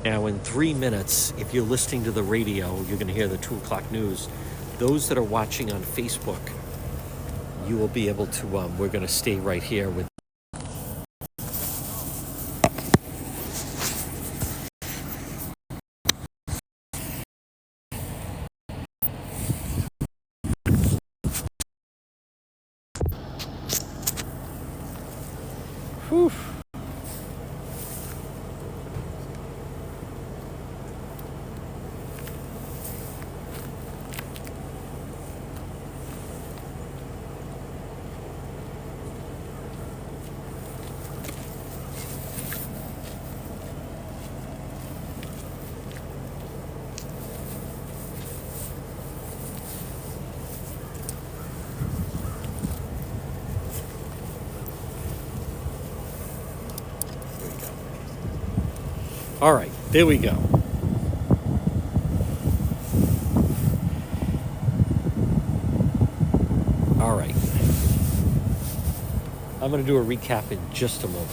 Now, in 3 minutes, if you're listening to the radio, you're going to hear the 2 o'clock news. Those that are watching on Facebook, you will be able to, we're going to stay right here with Whew. All right, there we go. All right. I'm going to do a recap in just a moment.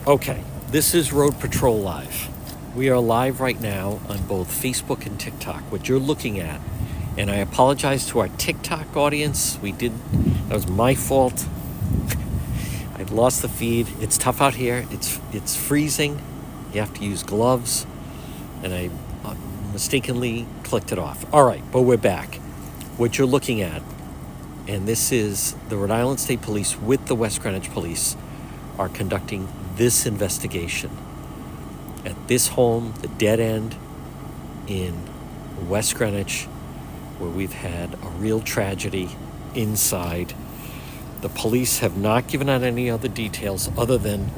Okay, this is Rhode Patrol Live. We are live right now on both Facebook and TikTok. What you're looking at, and I apologize to our TikTok audience. That was my fault. I lost the feed. It's tough out here. It's freezing. You have to use gloves, and I mistakenly clicked it off. All right, but we're back. What you're looking at, and this is the Rhode Island State Police with the West Greenwich Police are conducting this investigation at this home, the dead end in West Greenwich, where we've had a real tragedy inside. The police have not given out any other details other than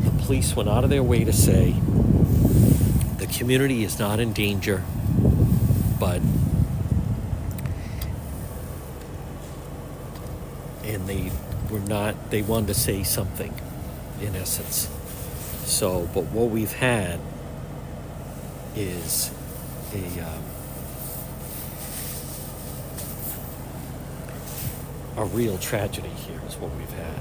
the police went out of their way to say the community is not in danger, but they wanted to say something in essence. So, but what we've had is a real tragedy here is what we've had.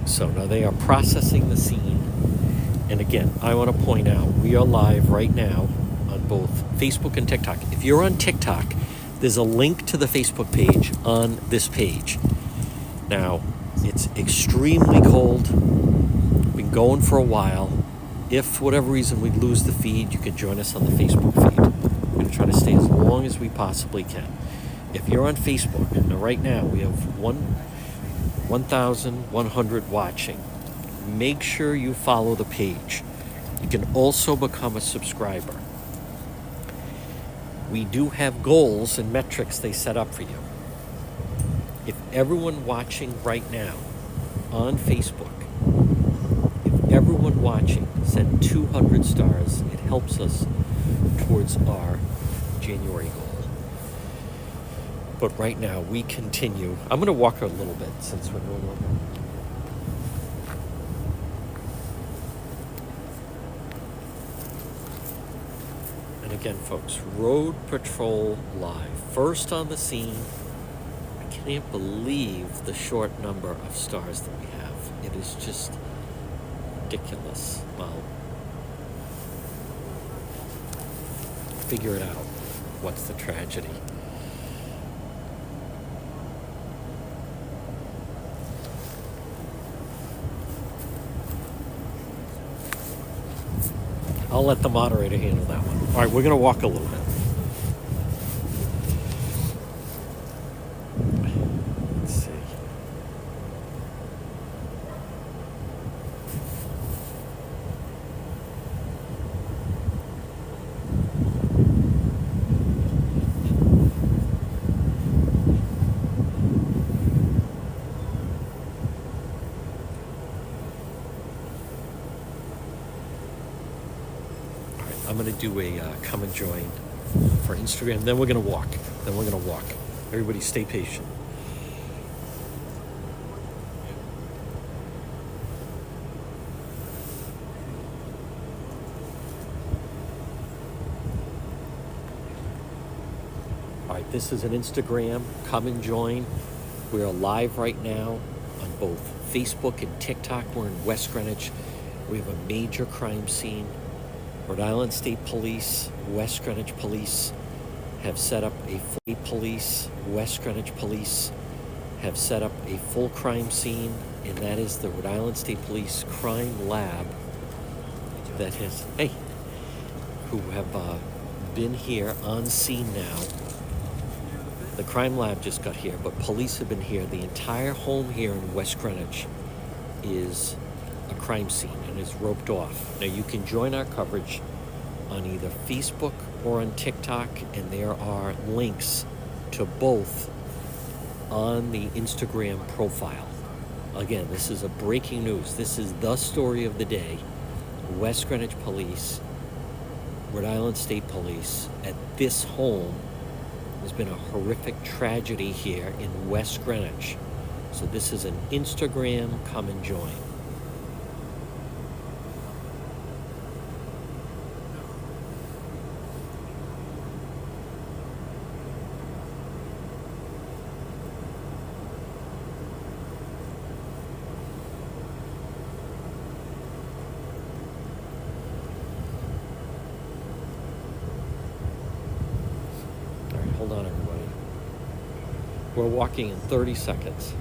So now they are processing the scene. And again, I want to point out, we are live right now on both Facebook and TikTok. If you're on TikTok, there's a link to the Facebook page on this page. Now, it's extremely cold. Been going for a while. If for whatever reason we lose the feed, you can join us on the Facebook feed. We're going to try to stay as long as we possibly can. If you're on Facebook, and right now we have 1,100 watching, make sure you follow the page. You can also become a subscriber. We do have goals and metrics they set up for you. If everyone watching right now on Facebook, if everyone watching send 200 stars, it helps us towards our January goal. But right now we continue. I'm going to walk a little bit since we're going over. Again, folks, Rhode Patrol Live. First on the scene. I can't believe the short number of stars that we have. It is just ridiculous. Well, figure it out. What's the tragedy? I'll let the moderator handle that one. All right, we're going to walk a little bit. Let's see. I'm going to do a come and join for Instagram. Then we're going to walk. Everybody stay patient. right, this is an Instagram. Come and join. We are live right now on both Facebook and TikTok. We're in West Greenwich. We have a major crime scene. Rhode Island State Police, West Greenwich Police have set up a full crime scene, and that is the Rhode Island State Police Crime Lab that has, who have been here on scene now. The crime lab just got here, but police have been here. The entire home here in West Greenwich is a crime scene and is roped off. Now you can join our coverage on either Facebook or on TikTok, and there are links to both on the Instagram profile. Again, this is a breaking news. This is the story of the day. West Greenwich Police, Rhode Island State Police, at this home. There's been a horrific tragedy here in West Greenwich. So this is an Instagram come and join. Hold on, everybody. We're walking in 30 seconds.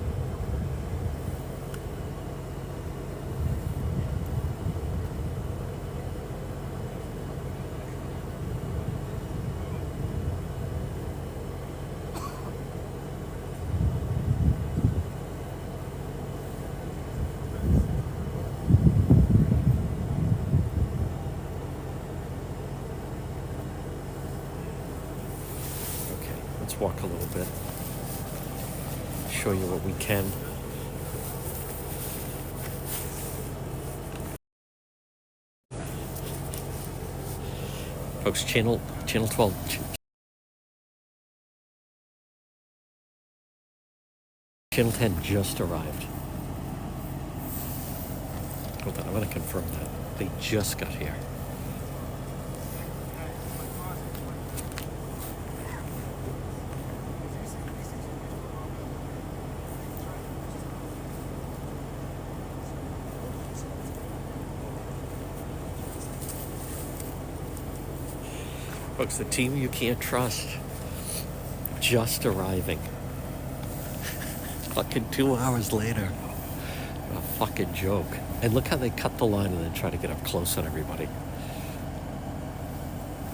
Let's walk a little bit, show you what we can. Folks, channel 12, channel 10 just arrived. Hold on, I'm going to confirm that. They just got here. Folks, the team you can't trust, just arriving. Fucking 2 hours later. What a fucking joke. And look how they cut the line and then try to get up close on everybody.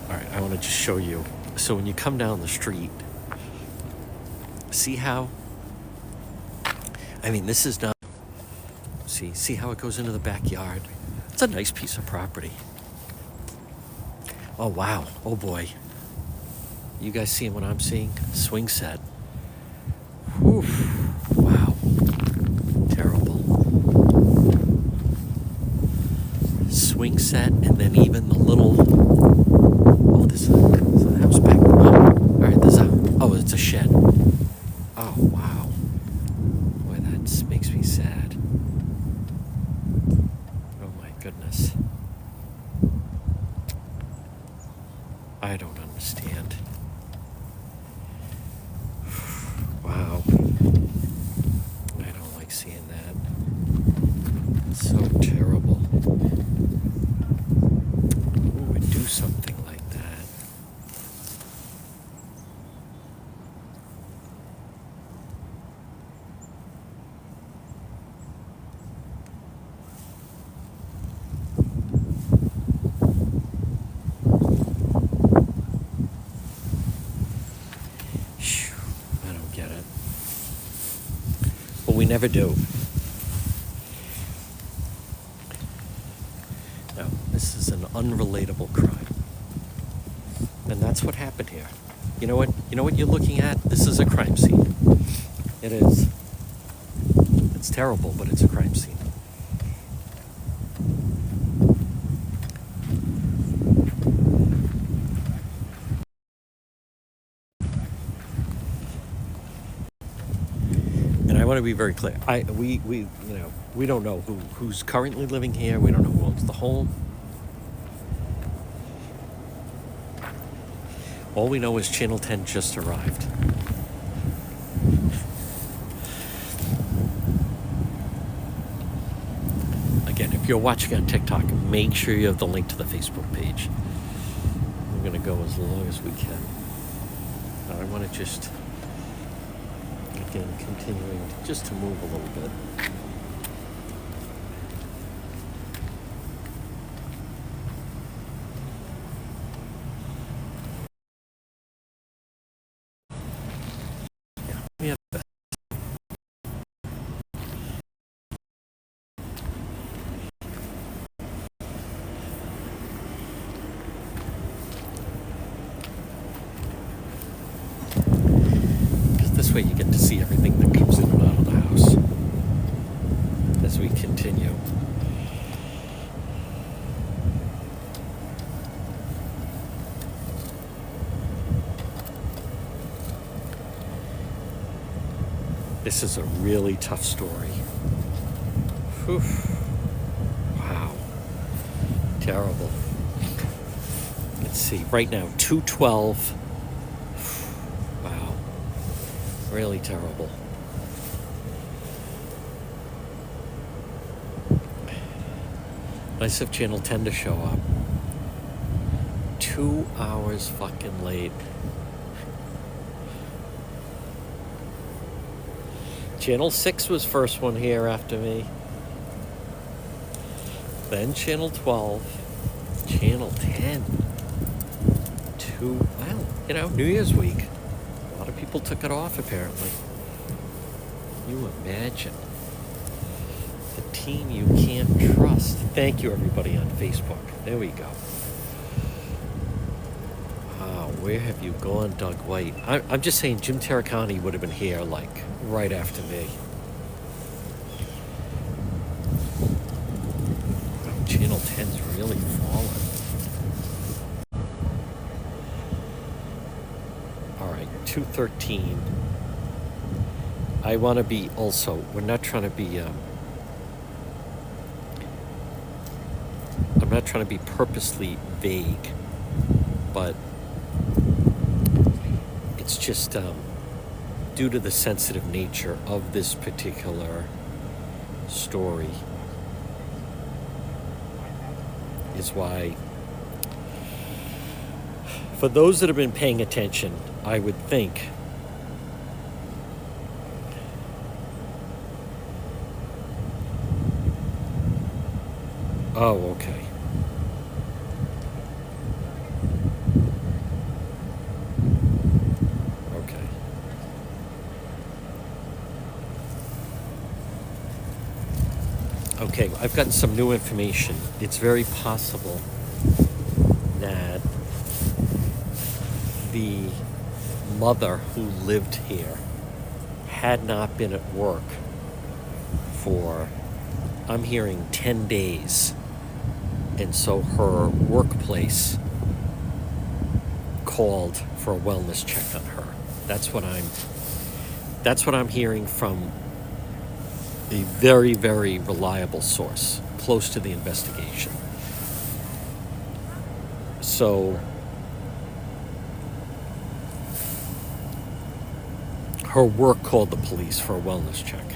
All right, I want to just show you. So when you come down the street, see how, this is not, see how it goes into the backyard? It's a nice piece of property. Oh, wow. Oh, boy. You guys seeing what I'm seeing? Swing set. Whew. Wow. Terrible. Swing set, and then even the little... Oh, this is a house back. Oh, all right, it's a shed. Oh, wow. Boy, that makes me sad. Oh, my goodness. I don't understand. Wow. I don't like seeing that. It's so terrible. Who would do something like that? We never do. No, this is an unrelatable crime. And that's what happened here. You know what you're looking at? This is a crime scene. It is. It's terrible, but it's a crime scene. I want to be very clear. We don't know who's currently living here. We don't know who owns the home. All we know is Channel 10 just arrived. Again, if you're watching on TikTok, make sure you have the link to the Facebook page. We're going to go as long as we can. I want to just, again, continuing just to move a little bit. Yeah. This way you get to see everything that comes in and out of the house as we continue. This is a really tough story. Whew. Wow. Terrible. Let's see. Right now, 212. Wow. Really terrible. Nice of Channel 10 to show up. 2 hours fucking late. Channel 6 was first one here after me. Then Channel 12. Channel 10. Well, you know, New Year's week. A lot of people took it off, apparently. You imagine. The team you can't trust. Thank you, everybody on Facebook. There we go. Wow, where have you gone, Doug White? I'm just saying Jim Terracani would have been here, like, right after me. Wow, Channel 10's really fallen. All right, 213. I want to be also, we're not trying to be, I'm not trying to be purposely vague, but it's just due to the sensitive nature of this particular story is why, for those that have been paying attention, I would think oh, okay. Okay, I've gotten some new information. It's very possible that the mother who lived here had not been at work for, I'm hearing, 10 days. And so her workplace called for a wellness check on her. That's what I'm hearing from a very, very reliable source close to the investigation. So her work called the police for a wellness check.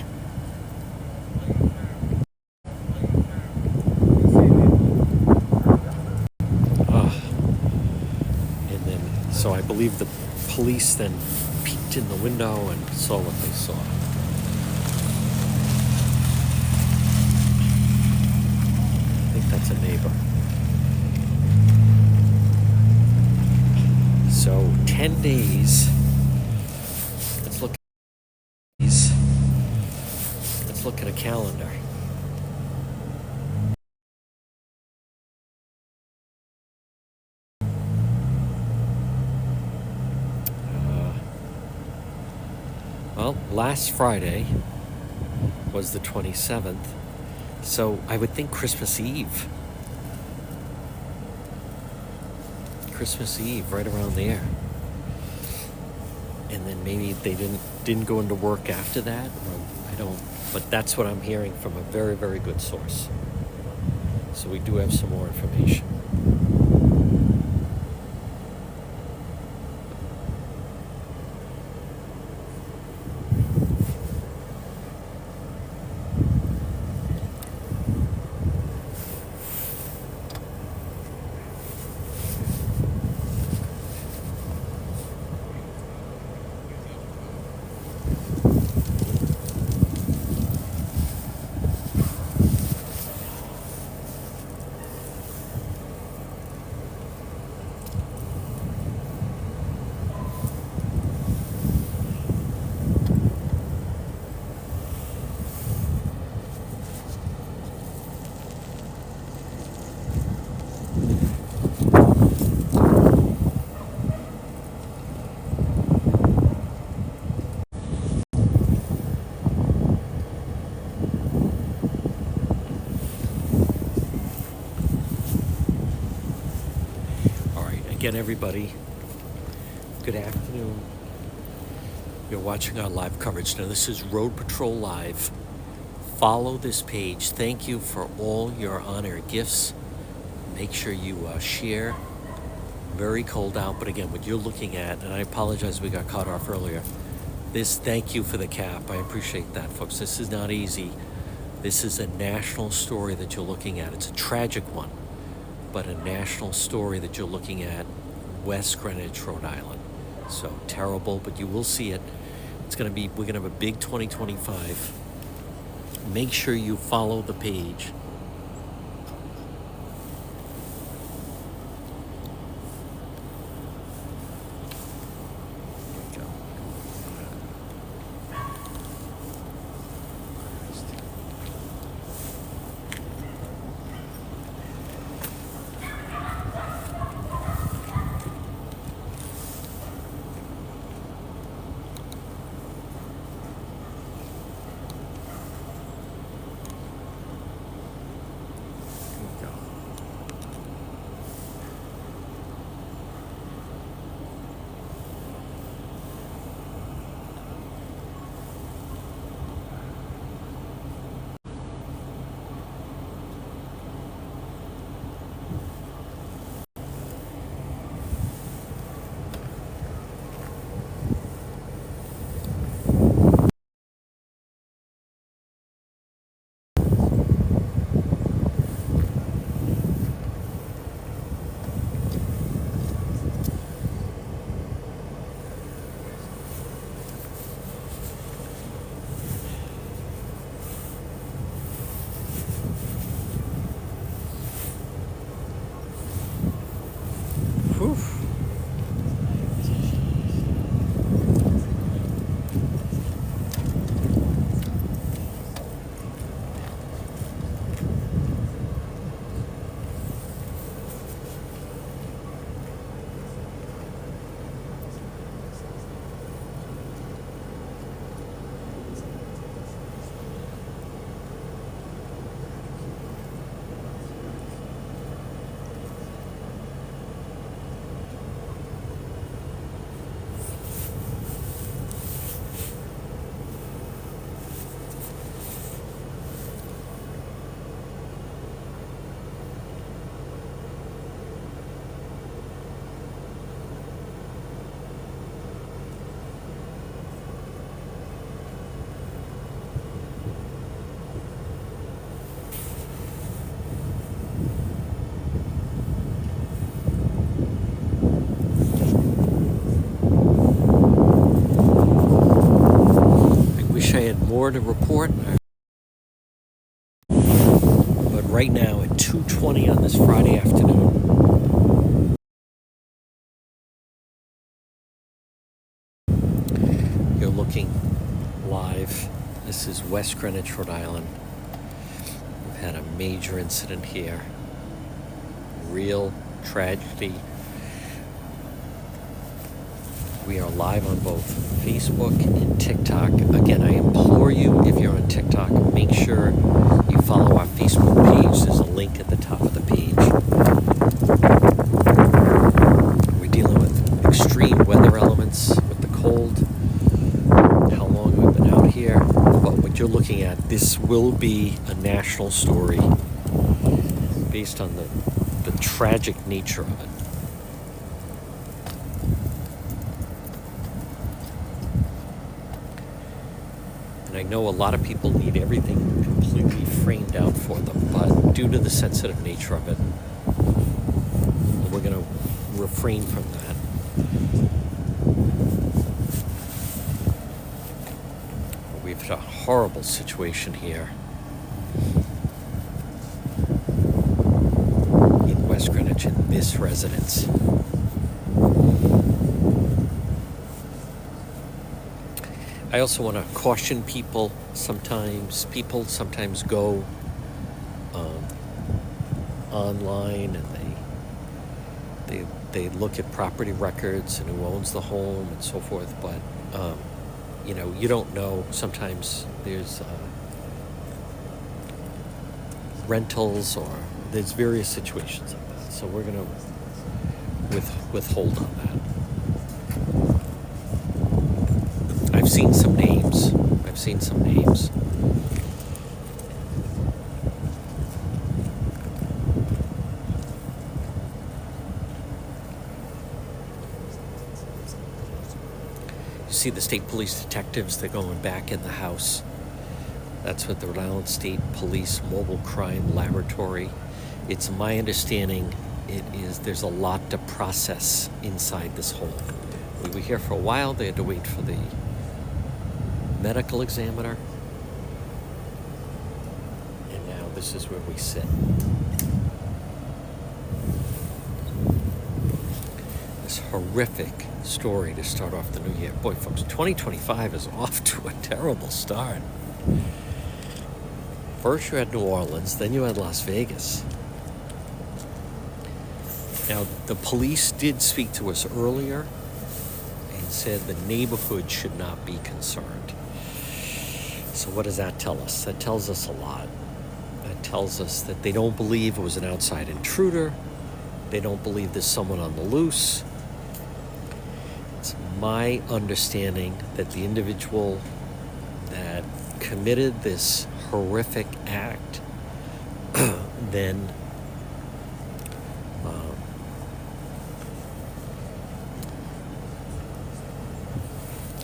And then, so I believe the police then peeked in the window and saw what they saw. That's a neighbor. So 10 days. Let's look at these. Let's look at a calendar. Well, last Friday was the 27th. So I would think Christmas Eve. Christmas Eve, right around there. And then maybe they didn't go into work after that. I don't. But that's what I'm hearing from a very, very good source. So we do have some more information. Again, everybody, good afternoon. You're watching our live coverage. Now, this is Rhode Patrol Live. Follow this page. Thank you for all your honor gifts. Make sure you share. Very cold out, but again, what you're looking at, and I apologize we got caught off earlier, this, thank you for the cap. I appreciate that, folks. This is not easy. This is a national story that you're looking at. It's a tragic one, but a national story that you're looking at, West Greenwich, Rhode Island. So terrible, but you will see it. It's going to be, we're going to have a big 2025. Make sure you follow the page. Whew. More to report, but right now at 2:20 on this Friday afternoon, you're looking live. This is West Greenwich, Rhode Island. We've had a major incident here, real tragedy. We are live on both Facebook and TikTok. Again, I implore you, if you're on TikTok, make sure you follow our Facebook page. There's a link at the top of the page. We're dealing with extreme weather elements with the cold, how long we've been out here. But what you're looking at, this will be a national story based on the tragic nature of it. And I know a lot of people need everything completely framed out for them, but due to the sensitive nature of it, we're going to refrain from that. We've had a horrible situation here in West Greenwich in this residence. I also want to caution people. People sometimes go online and they look at property records and who owns the home and so forth. But you don't know. Sometimes there's rentals or there's various situations like that. So we're withhold on that. I've seen some names. You see the state police detectives, they're going back in the house. That's what the Rhode Island State Police Mobile Crime Laboratory. It's my understanding there's a lot to process inside this home. We were here for a while. They had to wait for the medical examiner. And now this is where we sit. This horrific story to start off the new year. Boy, folks, 2025 is off to a terrible start. First you had New Orleans, then you had Las Vegas. Now, the police did speak to us earlier and said the neighborhood should not be concerned. So what does that tell us? That tells us a lot. That tells us that they don't believe it was an outside intruder. They don't believe there's someone on the loose. It's my understanding that the individual that committed this horrific act then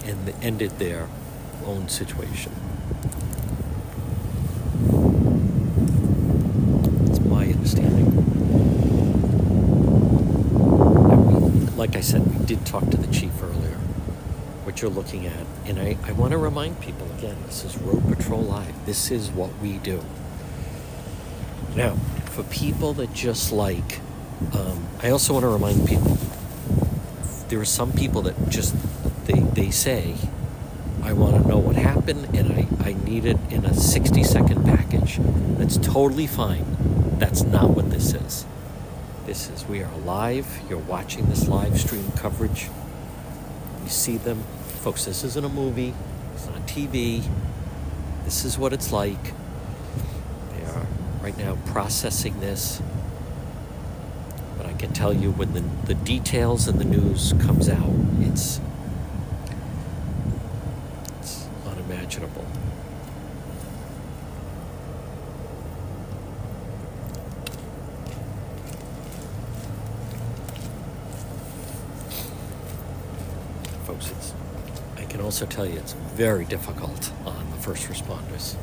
and ended their own situation. It's my understanding. Like I said, we did talk to the chief earlier. What you're looking at, and I want to remind people again, this is Rhode Patrol Live. This is what we do. Now, for people that just like, I also want to remind people, there are some people that just, they say, I want to know what happened and I need it in a 60-second package. That's totally fine. That's not what this is. This is, we are live. You're watching this live stream coverage. You see them. Folks, this isn't a movie. It's not TV. This is what it's like. They are right now processing this. But I can tell you when the details and the news comes out, it's unimaginable. Folks, I can also tell you it's very difficult on the first responders.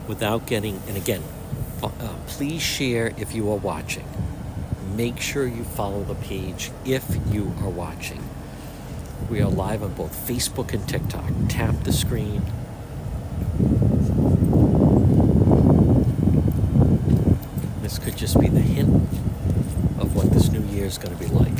Without getting, and again, please share if you are watching. Make sure you follow the page if you are watching. We are live on both Facebook and TikTok. Tap the screen. This could just be the hint of what this new year is going to be like.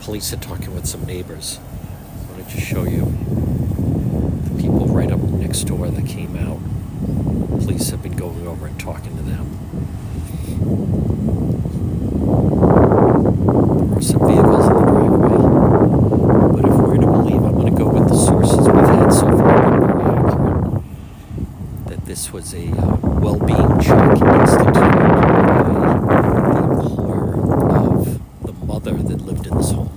Police are talking with some neighbors. I wanted to show you the people right up next door that came out. Police have been going over and talking to them. There are some vehicles in the driveway. But if we're to believe, I'm going to go with the sources we've had so far, been very accurate, that this was a well-being check instituted by the employer of the mother that lived in this home.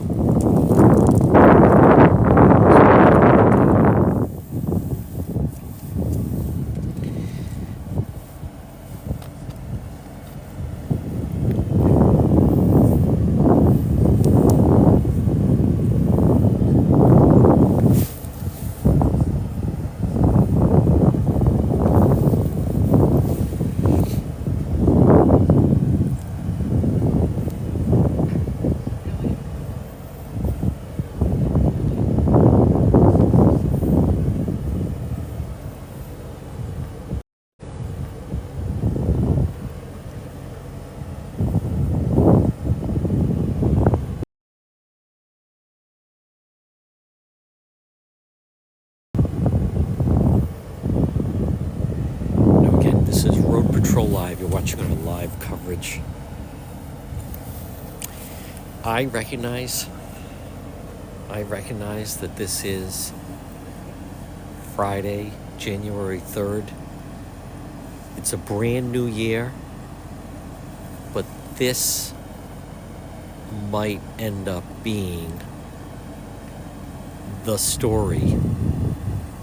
Greenwich. I recognize that this is Friday, January 3rd. It's a brand new year, but this might end up being the story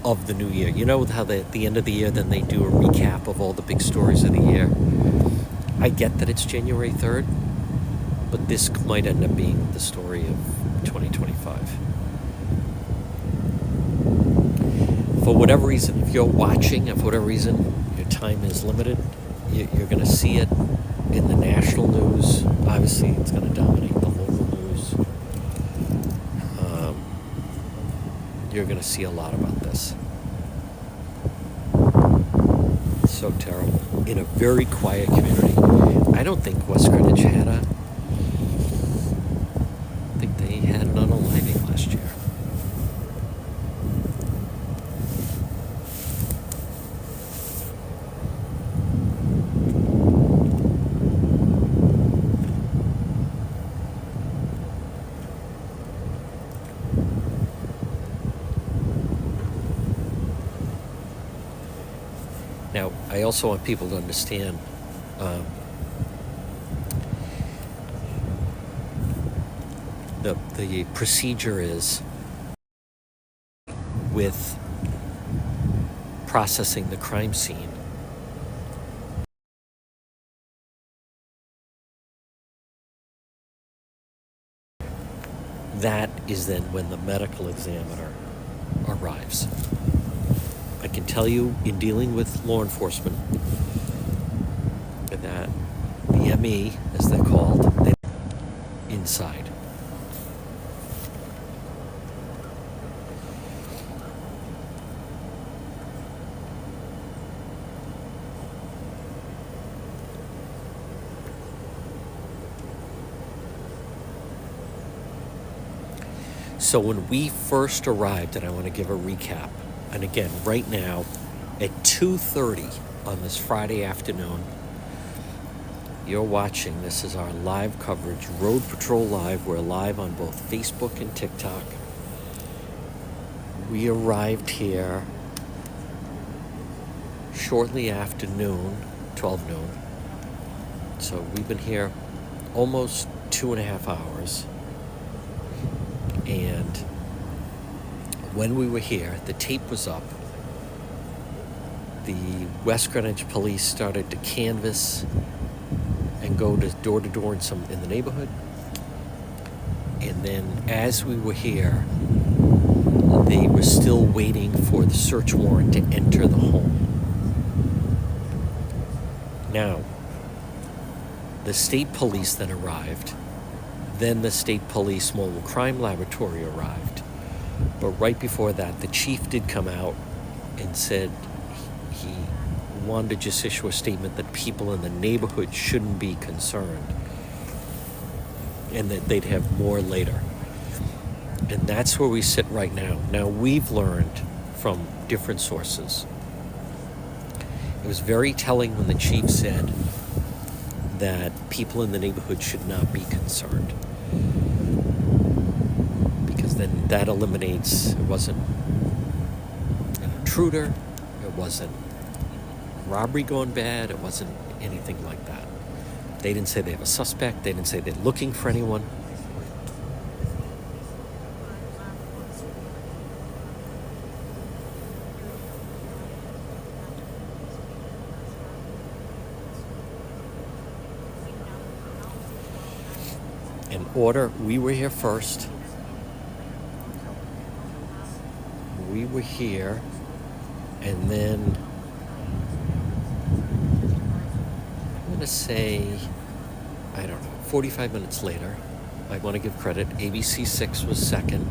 of the new year. You know how at the end of the year, then they do a recap of all the big stories of the year? I get that it's January 3rd, but this might end up being the story of 2025. For whatever reason, if you're watching, and for whatever reason your time is limited, you're going to see it in the national news. Obviously, it's going to dominate the local news. You're going to see a lot about this. It's so terrible. In a very quiet community. I don't think West Greenwich had I think they had an unaliving last year. Now, I also want people to understand the procedure is with processing the crime scene. That is then when the medical examiner arrives. I can tell you, in dealing with law enforcement, that the ME, as they're called, they're inside. So when we first arrived, and I want to give a recap, and again, right now, at 2:30 on this Friday afternoon, you're watching, this is our live coverage, Rhode Patrol Live. We're live on both Facebook and TikTok. We arrived here shortly after noon, 12 noon. So we've been here almost 2.5 hours. And when we were here, the tape was up. The West Greenwich police started to canvass and go to door in the neighborhood. And then as we were here, they were still waiting for the search warrant to enter the home. Now, the state police then arrived. Then the state police mobile crime laboratory arrived. But right before that, the chief did come out and said he wanted to just issue a statement that people in the neighborhood shouldn't be concerned and that they'd have more later. And that's where we sit right now. Now, we've learned from different sources. It was very telling when the chief said that people in the neighborhood should not be concerned, because then that eliminates, it wasn't an intruder, it wasn't robbery gone bad, it wasn't anything like that. They didn't say they have a suspect, they didn't say they're looking for anyone. In order, we were here first. We were here, and then I'm going to say, I don't know, 45 minutes later, I want to give credit, ABC 6 was second.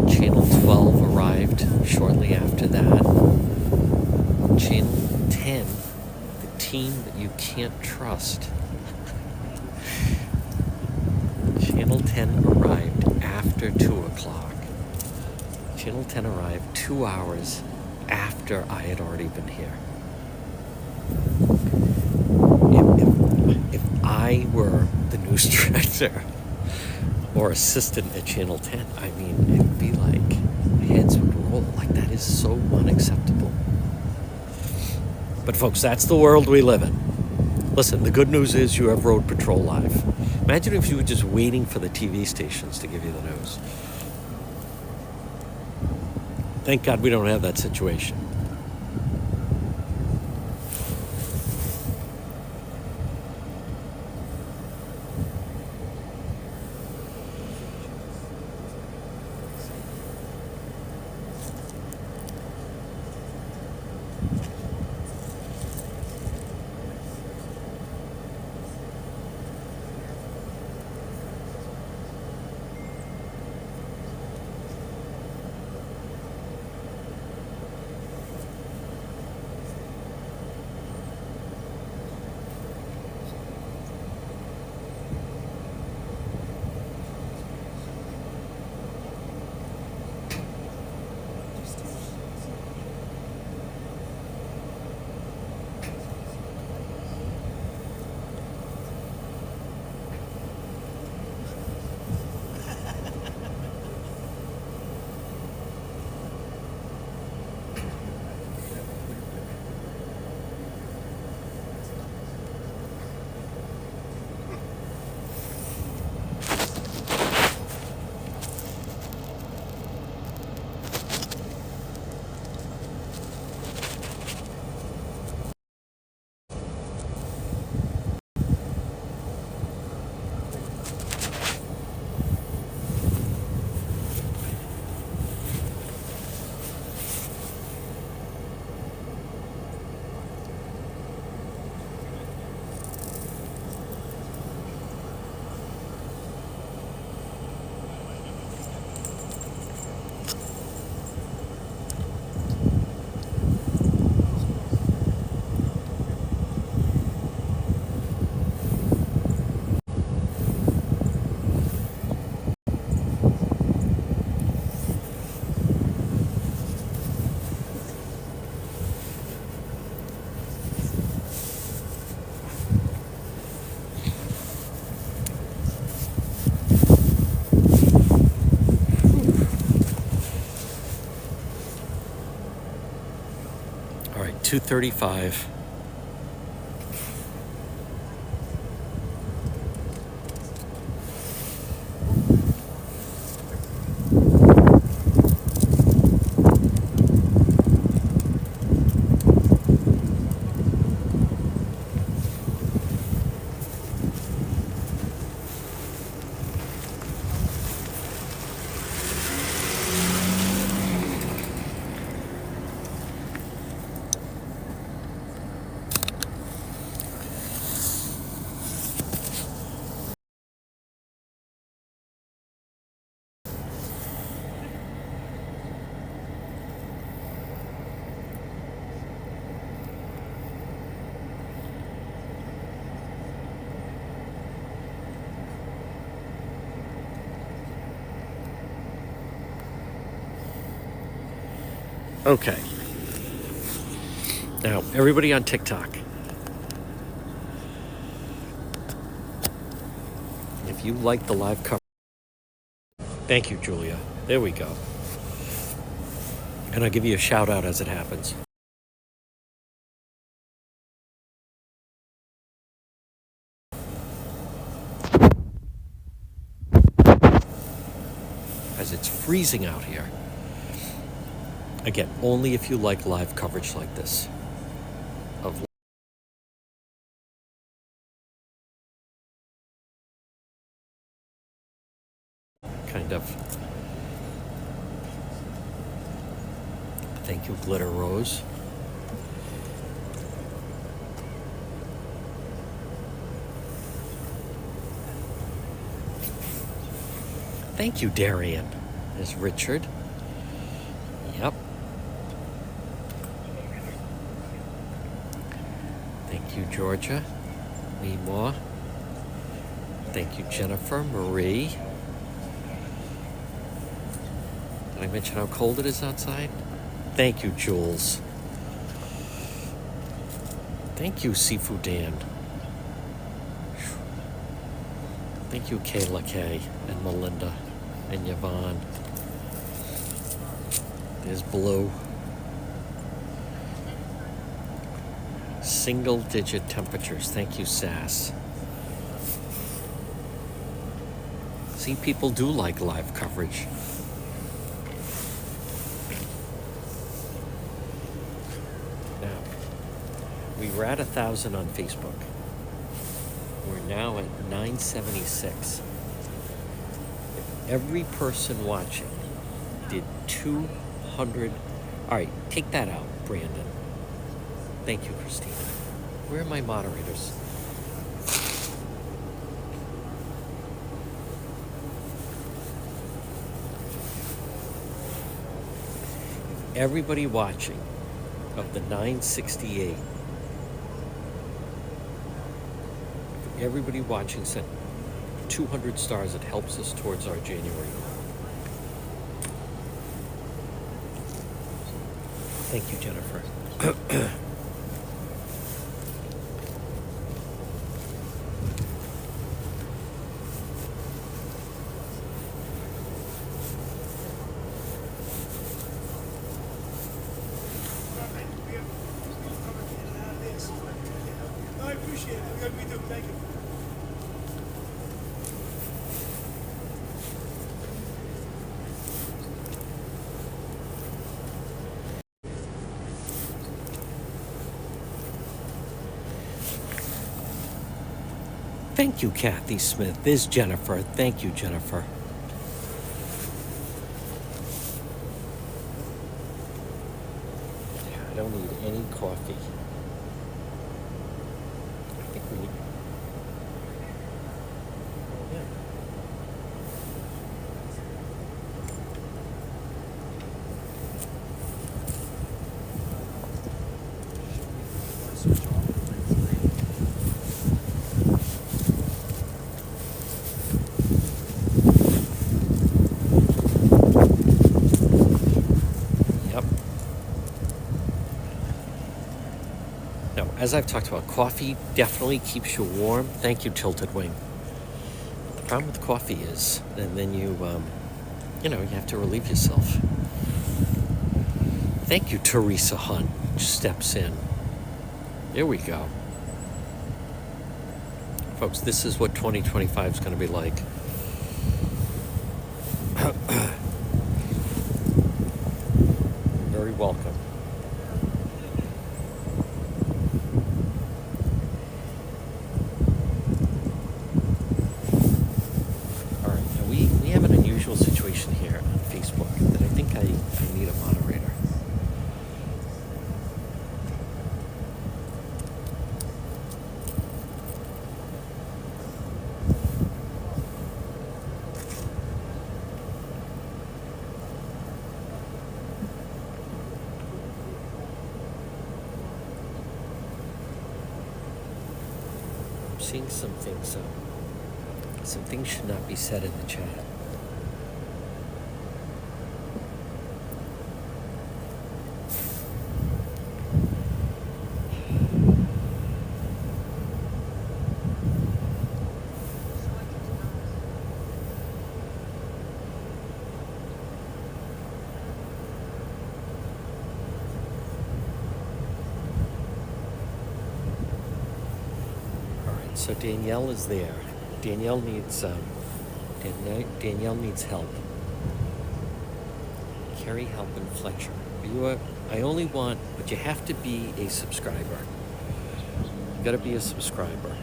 Channel 12 arrived shortly after that. Channel 10, the team that you can't trust. Channel 10 arrived after 2 o'clock. Channel 10 arrived 2 hours after I had already been here. I were the news director or assistant at Channel 10, I mean, it would be like, heads would roll. Like, that is so unacceptable. But folks, that's the world we live in. Listen, the good news is you have Road Patrol Live. Imagine if you were just waiting for the TV stations to give you the news. Thank God we don't have that situation. All right, 2:35. Okay. Now, everybody on TikTok, if you like the live cover, thank you, Julia. There we go. And I'll give you a shout out as it happens. As it's freezing out here. Again, only if you like live coverage like this. Of kind of. Thank you, Glitter Rose. Thank you, Darian. There's Richard. Yep. Thank you, Georgia. Meemaw. Thank you, Jennifer. Marie. Did I mention how cold it is outside? Thank you, Jules. Thank you, Sifu Dan. Thank you, Kayla K. and Melinda and Yvonne. There's Blue. Single digit temperatures. Thank you, Sass. See, people do like live coverage. Now, we were at 1,000 on Facebook. We're now at 976. If every person watching did 200, all right, take that out, Brandon. Thank you, Christina. Where are my moderators? Everybody watching of the 968, everybody watching sent 200 stars. It helps us towards our January goal. Thank you, Jennifer. I appreciate it. We do. Thank you. Thank you, Kathy Smith. There's Jennifer. Thank you, Jennifer. I don't need any coffee. I think we need. Yeah. Yep. No, as I've talked about, coffee definitely keeps you warm. Thank you, Tilted Wing. The problem with coffee is, and then you have to relieve yourself. Thank you, Teresa Hunt, steps in. There we go. Folks, this is what 2025 is going to be like. Very welcome. All right, now we have an unusual situation here on Facebook that I think I need a moderator. Seeing some things. Some things should not be said in the chat. So Danielle is there. Danielle needs help. Carrie, help, and Fletcher. I only want, but you have to be a subscriber. You got to be a subscriber.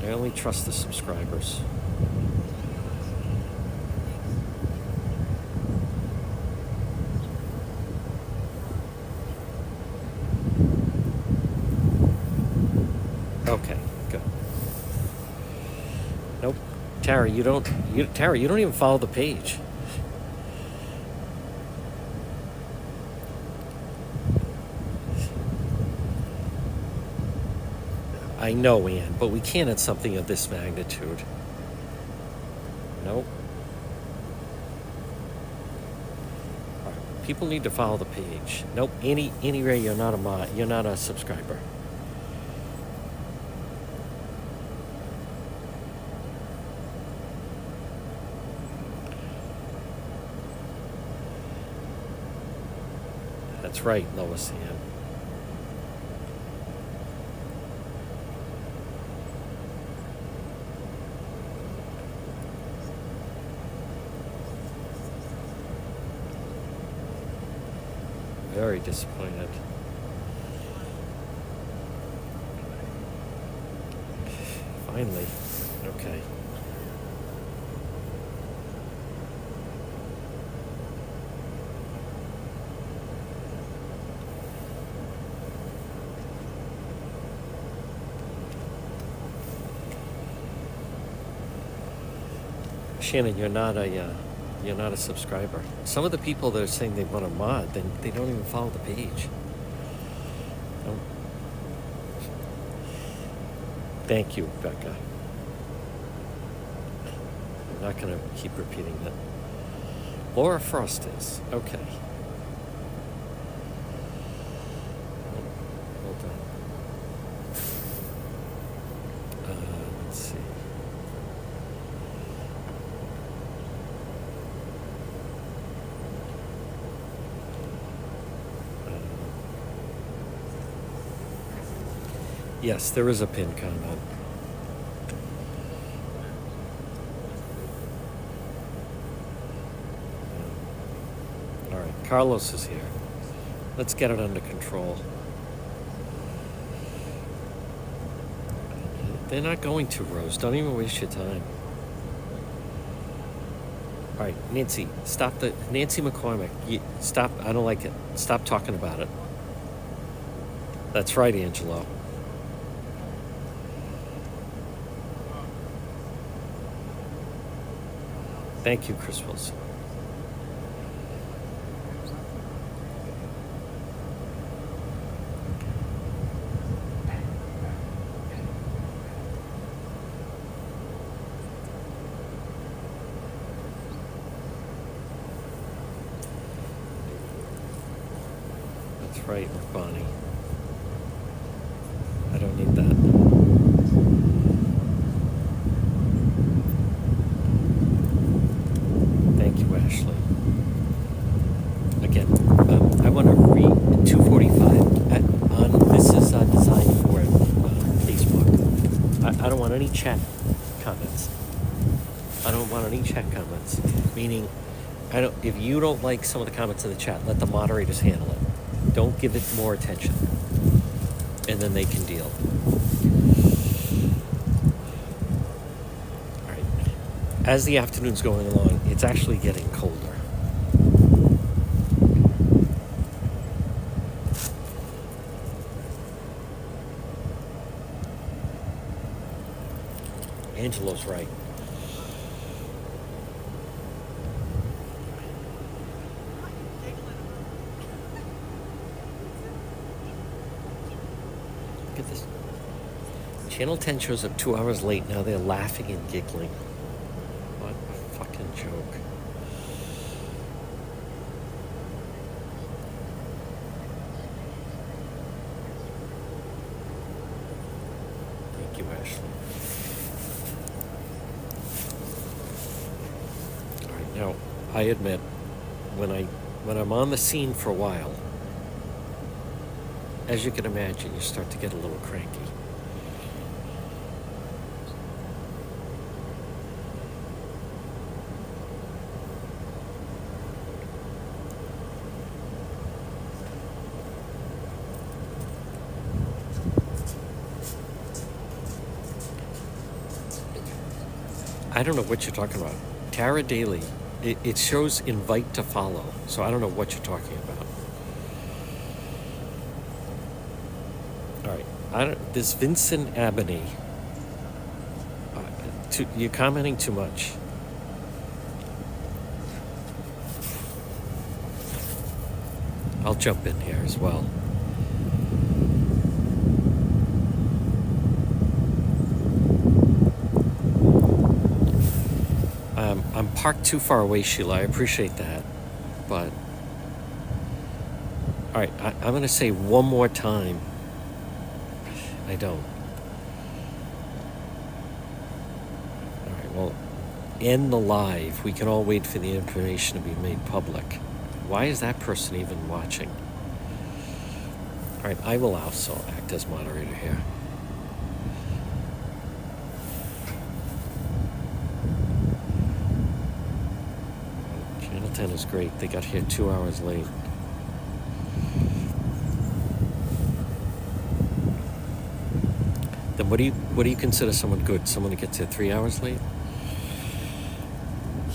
I only trust the subscribers. Okay, good. Nope. Tara, you don't even follow the page. I know, Ann, but we can't at something of this magnitude. Nope. All right. People need to follow the page. Nope. Annie Ray, you're not a subscriber. That's right, Lois Ann. Very disappointed. Finally. Okay. Shannon, you're not a subscriber. Some of the people that are saying they want a mod, they don't even follow the page. Oh. Thank you, Becca. I'm not going to keep repeating that. Laura Frost is. Okay. Hold on. Let's see. Yes, there is a pin comment. All right, Carlos is here. Let's get it under control. They're not going to, Rose. Don't even waste your time. All right, Nancy, stop the... Nancy McCormick, stop. I don't like it. Stop talking about it. That's right, Angelo. Thank you, Chris Wilson. That's right, Bonnie. I don't need that. Ashley. Again, I want to read 245. This is designed for Facebook. I don't want any chat comments. I don't want any chat comments. Meaning, if you don't like some of the comments in the chat, let the moderators handle it. Don't give it more attention, and then they can deal. As the afternoon's going along, it's actually getting colder. Angelo's right. Look at this. Channel 10 shows up 2 hours late. Now they're laughing and giggling. What a fucking joke. Thank you, Ashley. All right, now I admit, when I'm on the scene for a while, as you can imagine, you start to get a little cranky. I don't know what you're talking about. Tara Daly, it shows invite to follow, so I don't know what you're talking about. All right, this Vincent Abney, you're commenting too much. I'll jump in here as well. I'm parked too far away, Sheila. I appreciate that. But, all right, I'm going to say one more time. I don't. All right, well, end the live. We can all wait for the information to be made public. Why is that person even watching? All right, I will also act as moderator here. Channel 10 is great. They got here 2 hours late. Then what do you consider someone good? Someone that gets here 3 hours late?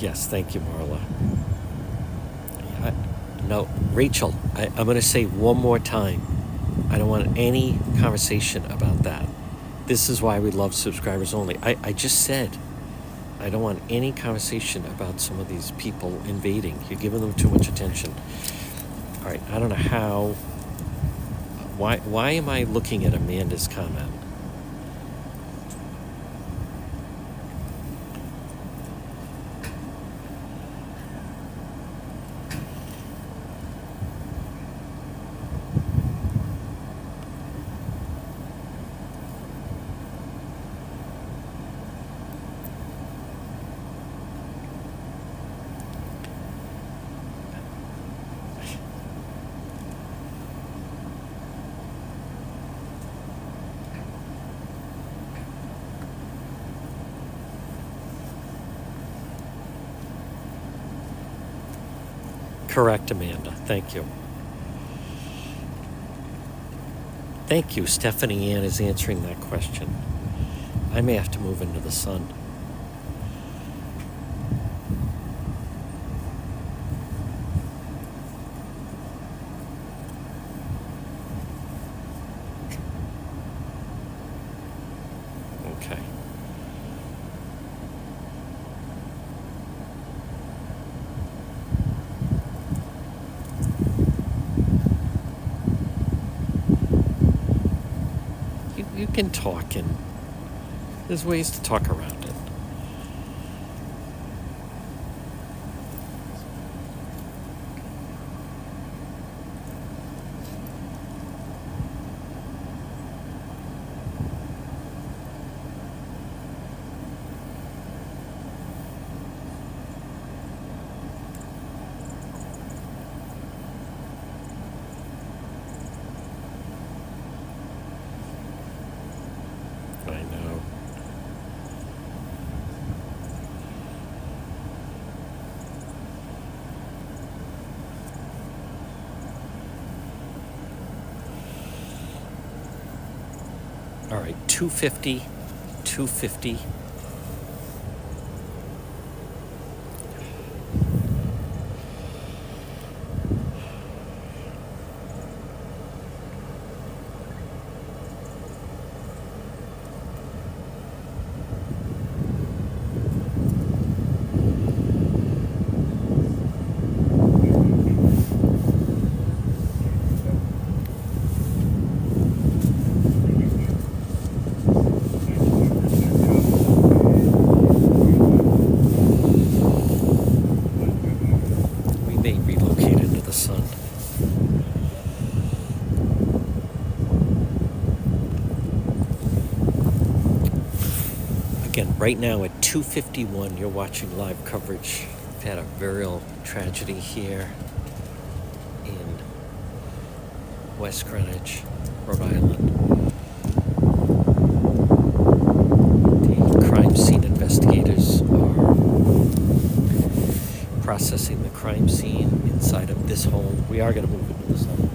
Yes, thank you, Marla. No, Rachel, I'm going to say one more time. I don't want any conversation about that. This is why we love subscribers only. I just said I don't want any conversation about some of these people invading. You're giving them too much attention. All right, I don't know how. Why am I looking at Amanda's comment? Correct, Amanda. Thank you. Thank you. Stephanie Ann is answering that question. I may have to move into the sun. Okay. You can talk, and there's ways to talk around it. I know. All right, 250, 250. We may relocate into the sun. Again, right now at 2:51, you're watching live coverage. We've had a burial tragedy here in West Greenwich, Rhode Island. The crime scene investigators are processing the crime scene inside of this home. We are going to move into this home.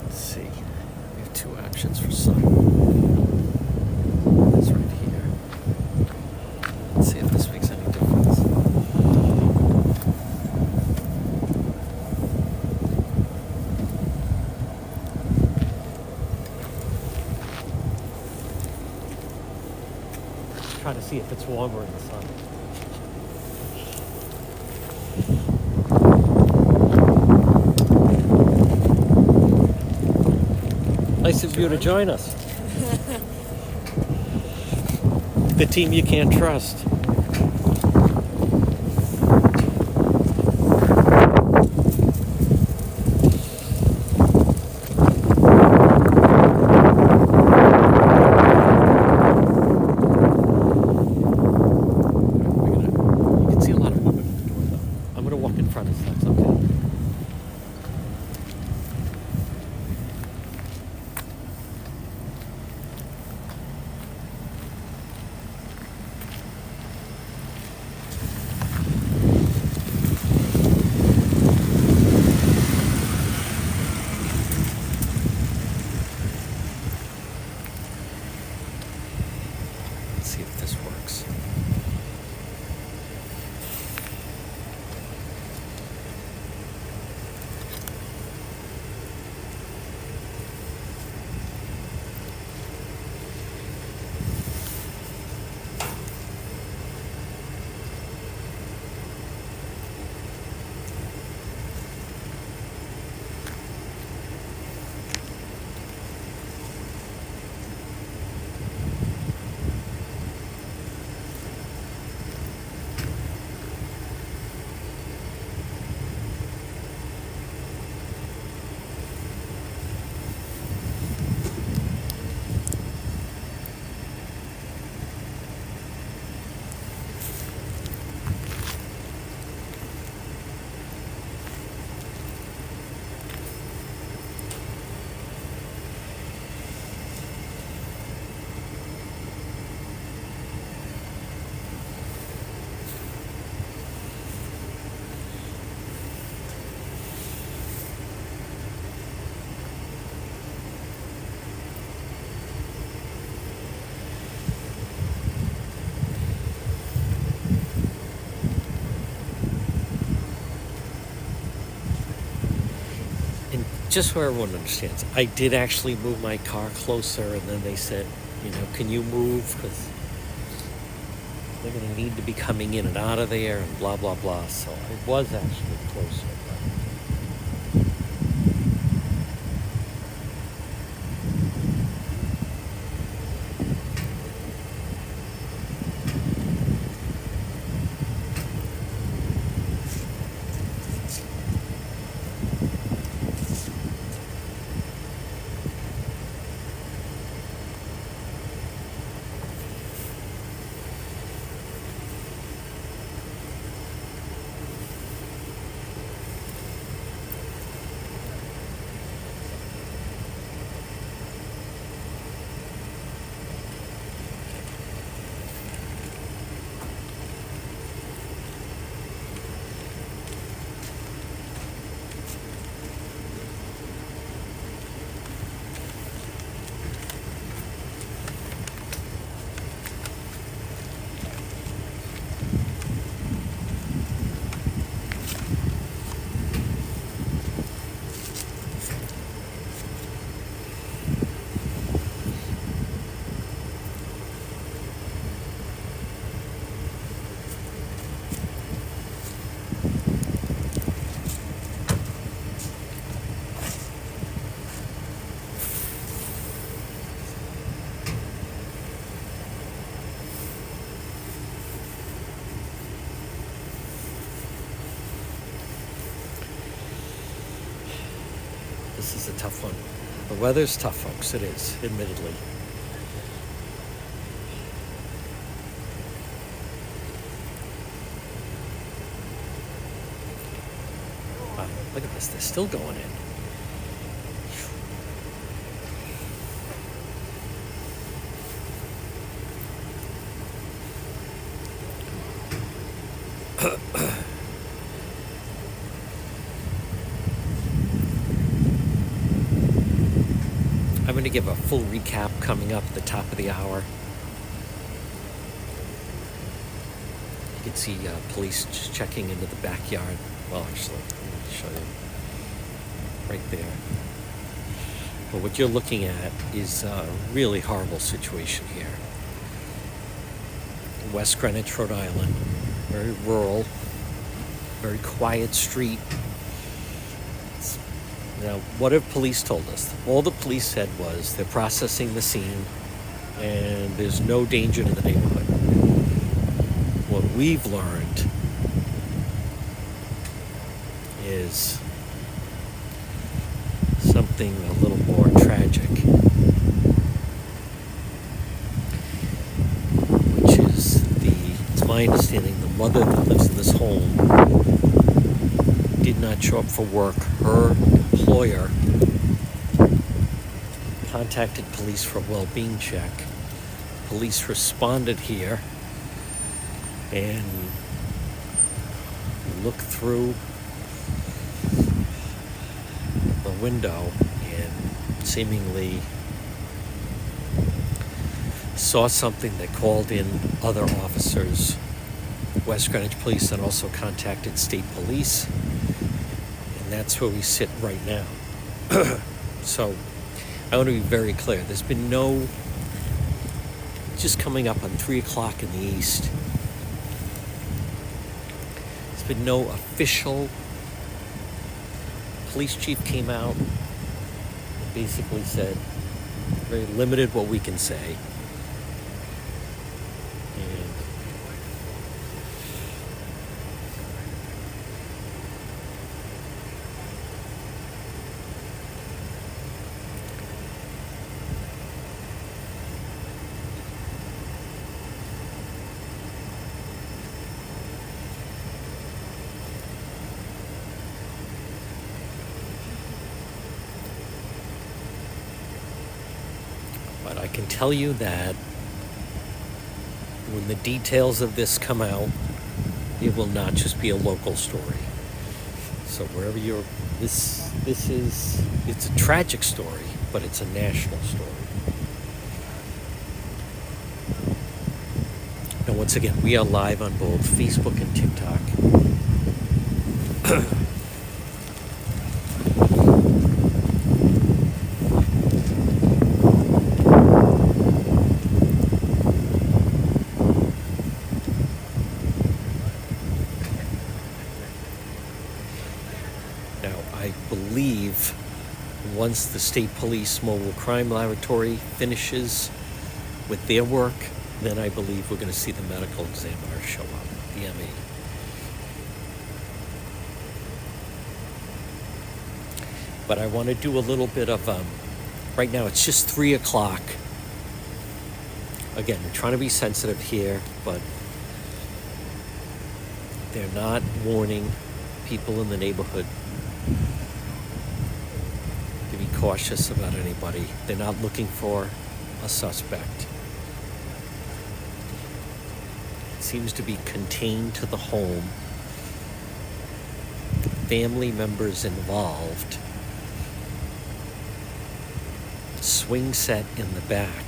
Let's see. We have two options for sun. That's right here. Let's see if this makes any difference. Trying to see if it's warmer in the sun. Nice of you to join us. The team you can't trust. see if this works. Just so everyone understands, I did actually move my car closer, and then they said, can you move? Because they're going to need to be coming in and out of there and blah, blah, blah. So I was actually closer. This is a tough one. The weather's tough, folks. It is, admittedly. Wow, look at this. They're still going in. I'm going to give a full recap coming up at the top of the hour. You can see police just checking into the backyard. Well, actually, let me show you right there. But what you're looking at is a really horrible situation here. West Greenwich, Rhode Island, very rural, very quiet street. Now, what have police told us? All the police said was they're processing the scene and there's no danger to the neighborhood. What we've learned is something a little more tragic, which is it's my understanding, the mother that lives in this home did not show up for work. Her employer contacted police for a well-being check. Police responded here and looked through the window, and seemingly saw something that called in other officers, West Greenwich Police, and also contacted state police. And that's where we sit right now. So I want to be very clear. There's been no, just coming up on 3 o'clock in the east, there's been no official. Police chief came out and basically said, very limited what we can say. And but I can tell you that when the details of this come out, it will not just be a local story. So wherever you're, it's a tragic story, but it's a national story. Now, once again, we are live on both Facebook and TikTok. Now, I believe once the State Police Mobile Crime Laboratory finishes with their work, then I believe we're going to see the medical examiner show up, the ME. But I want to do a little bit of, right now it's just 3 o'clock. Again, we're trying to be sensitive here, but they're not warning people in the neighborhood to be cautious about anybody. They're not looking for a suspect. It seems to be contained to the home. Family members involved. Swing set in the back.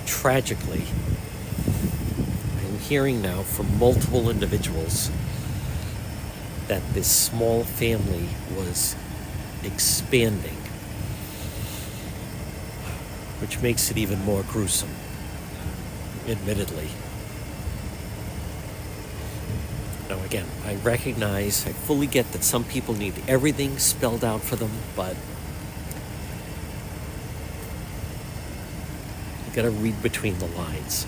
Tragically, I'm hearing now from multiple individuals that this small family was expanding, which makes it even more gruesome, admittedly. Now again, I fully get that some people need everything spelled out for them, but you gotta read between the lines.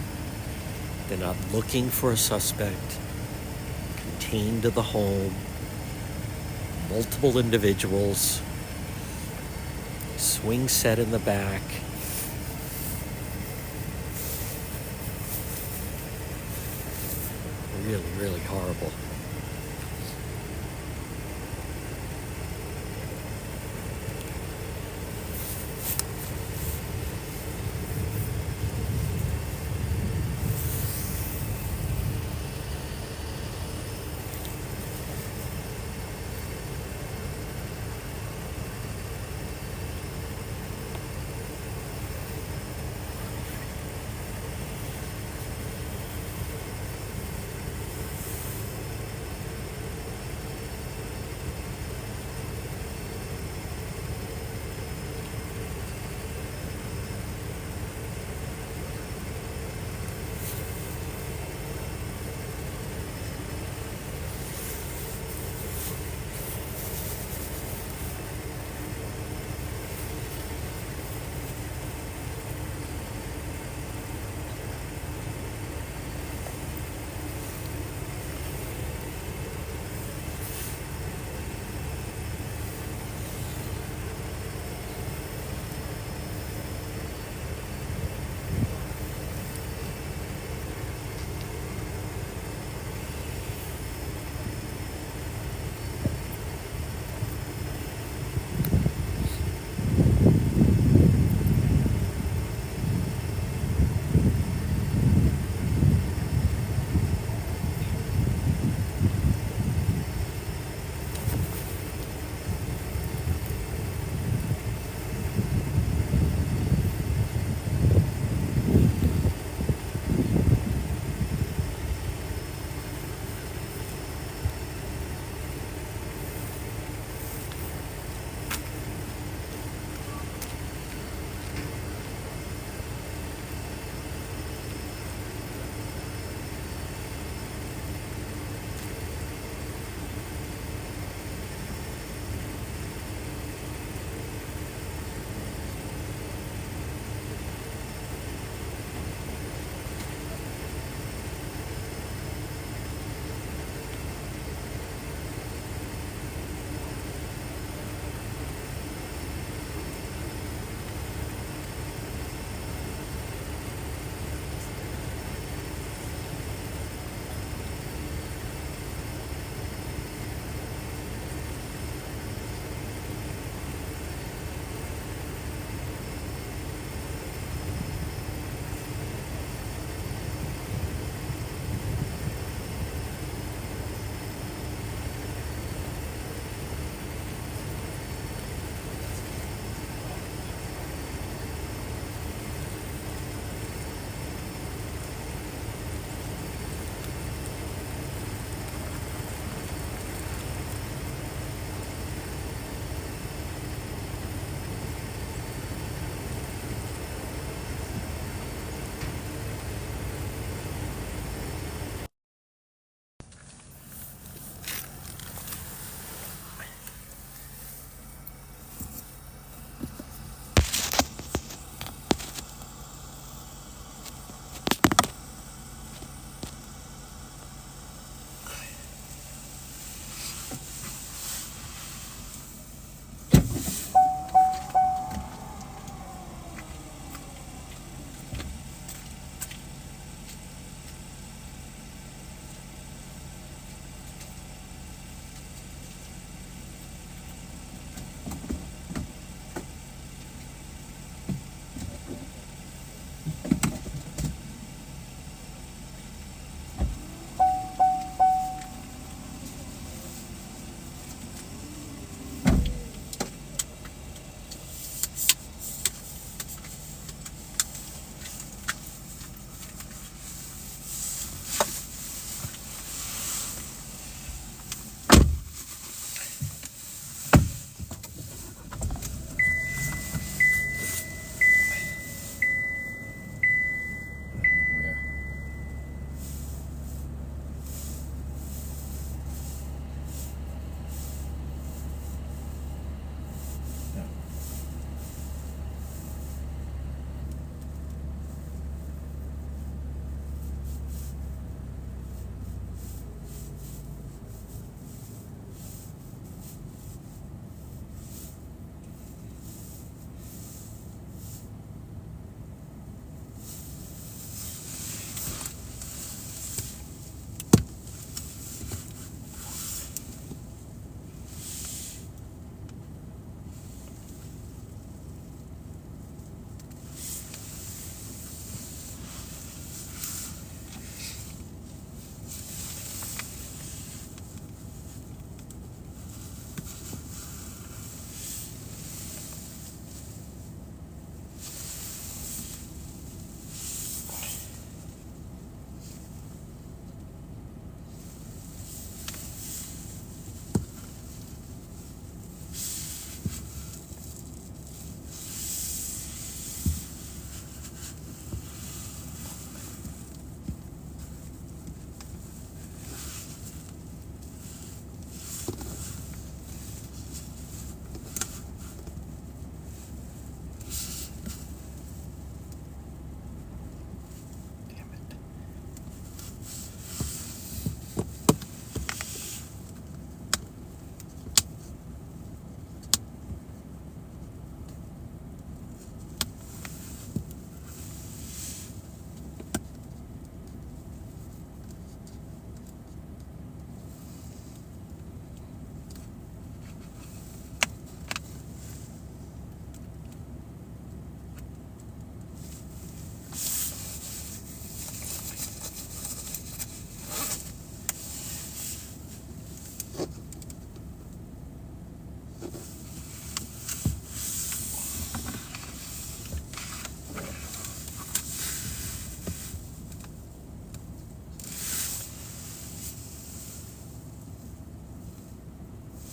They're not looking for a suspect, contained to the home, multiple individuals, swing set in the back. Really, really horrible.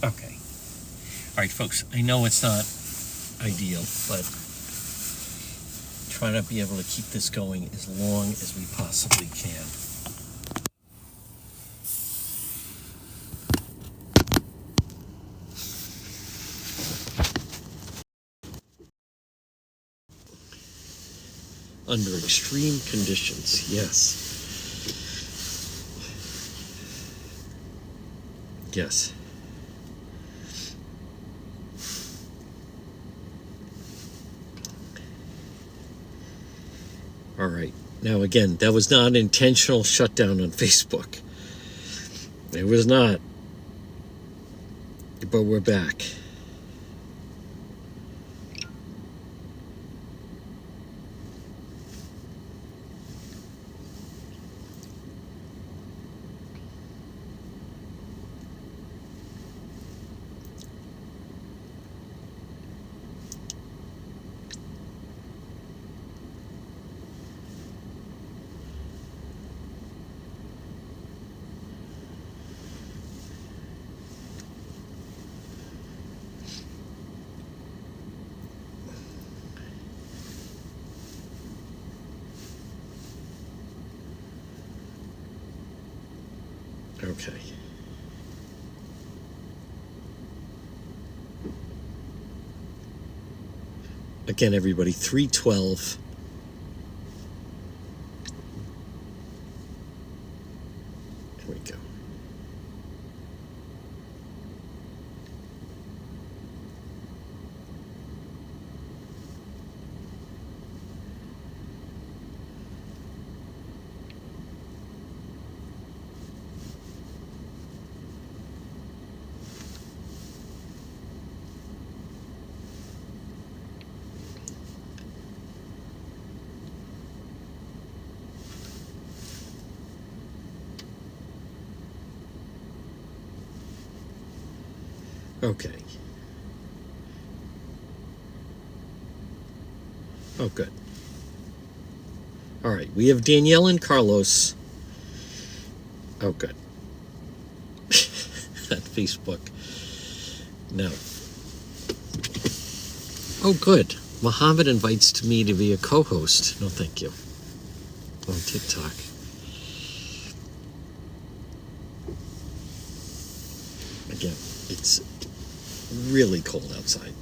Okay. All right, folks, I know it's not ideal, but try to be able to keep this going as long as we possibly can. Under extreme conditions, yes. Yes. All right. Now, again, that was not an intentional shutdown on Facebook. It was not. But we're back. Okay. Again, everybody, 312. Here we go. Okay. Oh, good. All right. We have Danielle and Carlos. Oh, good. That Facebook. No. Oh, good. Muhammad invites me to be a co-host. No, thank you. On TikTok. Again, it's really cold outside.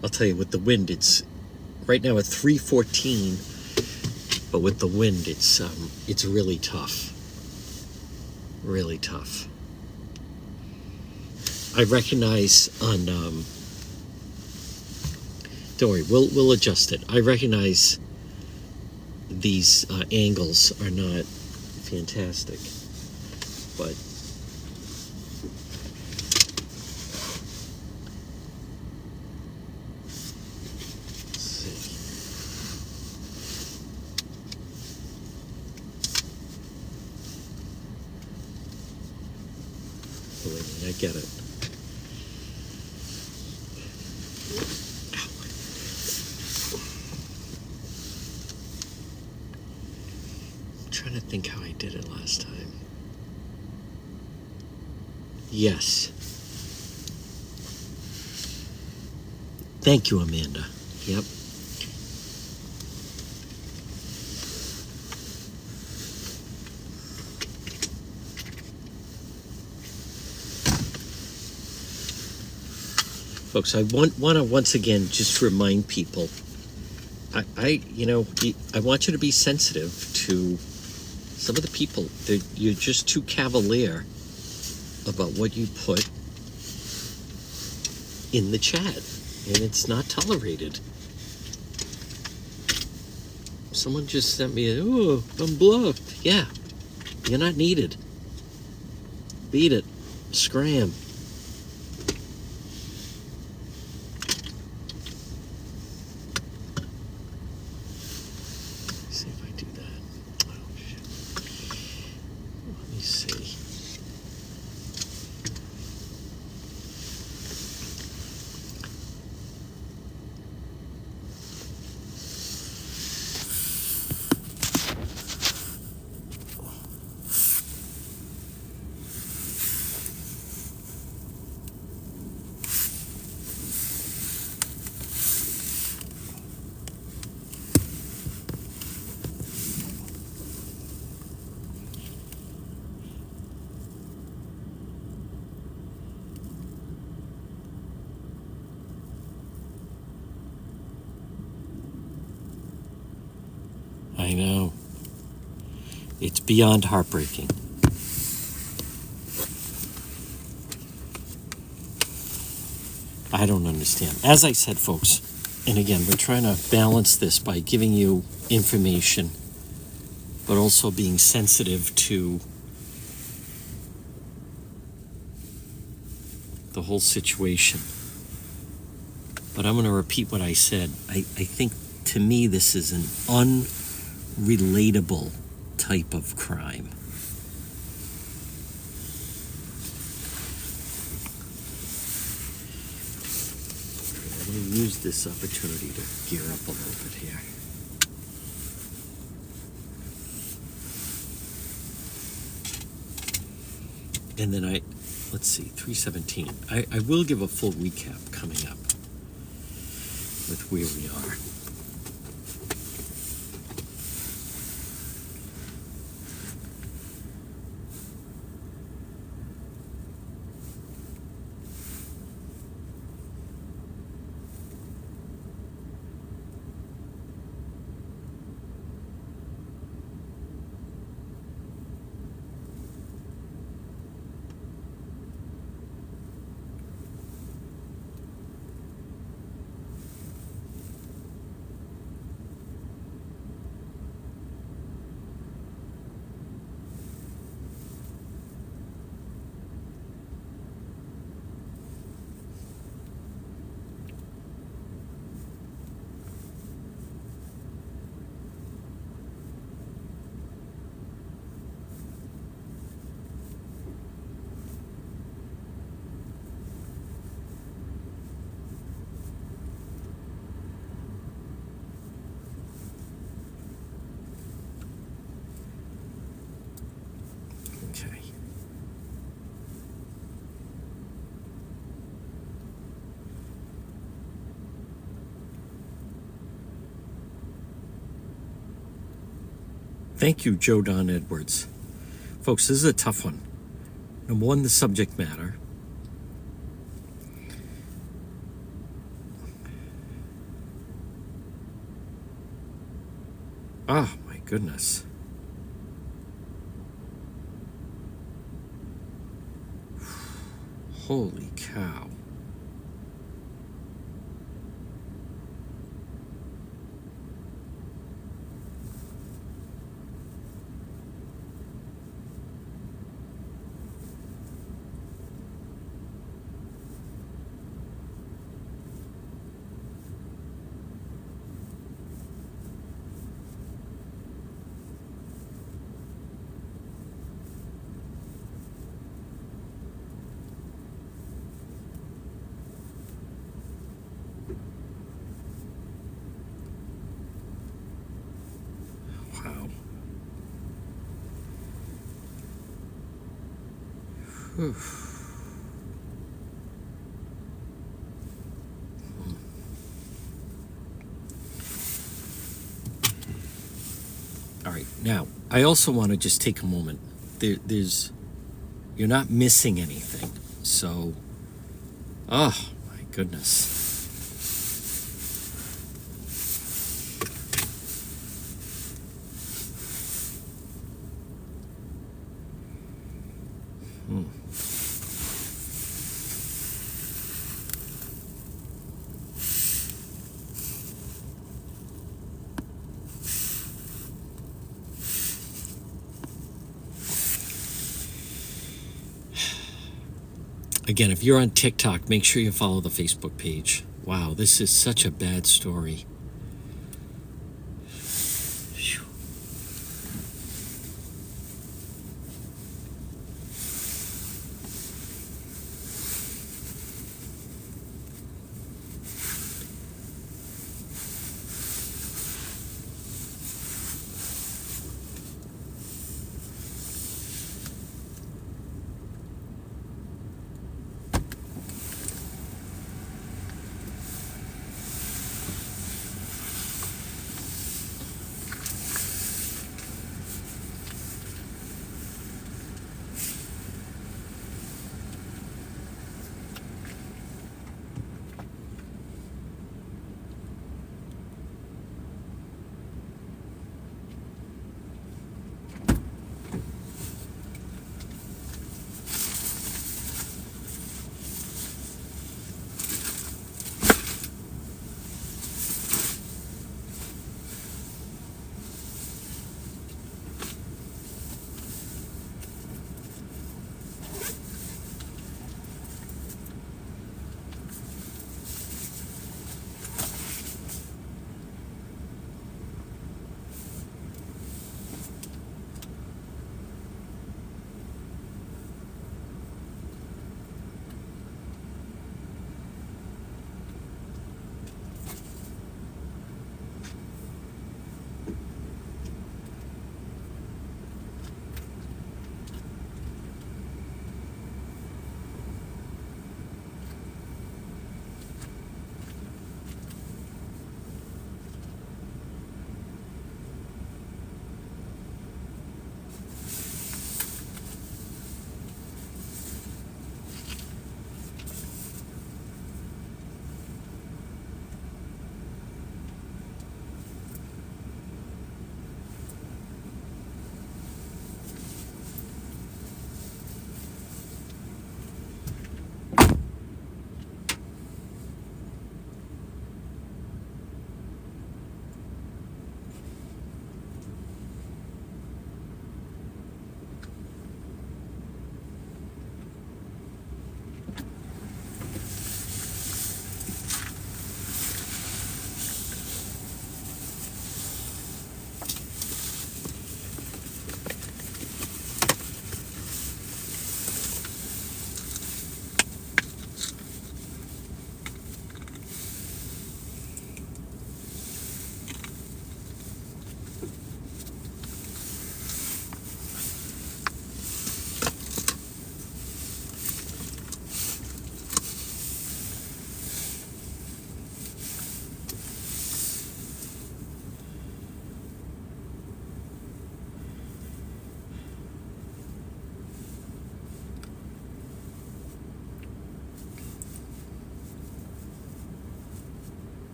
I'll tell you, with the wind, it's right now at 314, but with the wind, it's really tough. Really tough. I recognize on don't worry, we'll adjust it. I recognize these angles are not fantastic, but I get it. I'm trying to think how I did it last time. Yes. Thank you, Amanda. Yep. Folks, I want to once again just remind people, I want you to be sensitive to some of the people that you're just too cavalier about what you put in the chat, and it's not tolerated. Someone just sent me I'm blocked. Yeah, you're not needed. Beat it. Scram. See if I do that. Oh, shit. Let me see. I know. It's beyond heartbreaking. I don't understand. As I said, folks, and again, we're trying to balance this by giving you information, but also being sensitive to the whole situation. But I'm going to repeat what I said. I think, to me, this is an unrelatable type of crime. I'm going to use this opportunity to gear up a little bit here. And then let's see, 317. I will give a full recap coming up with where we are. Okay. Thank you, Joe Don Edwards. Folks, this is a tough one. Number one, the subject matter. Oh, my goodness. Holy cow. Wow. Whew. All right, now, I also want to just take a moment. You're not missing anything. So, oh, my goodness. again, if you're on TikTok, make sure you follow the Facebook page. Wow, this is such a bad story. Phew.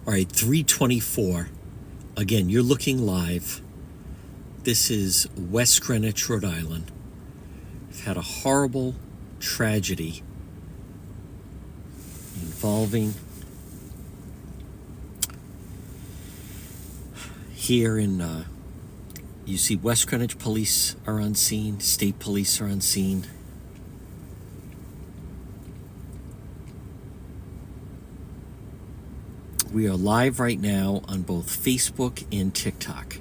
All right, 324. Again, you're looking live. This is West Greenwich, Rhode Island. We've had a horrible tragedy involving here in, you see West Greenwich police are on scene, state police are on scene. We are live right now on both Facebook and TikTok.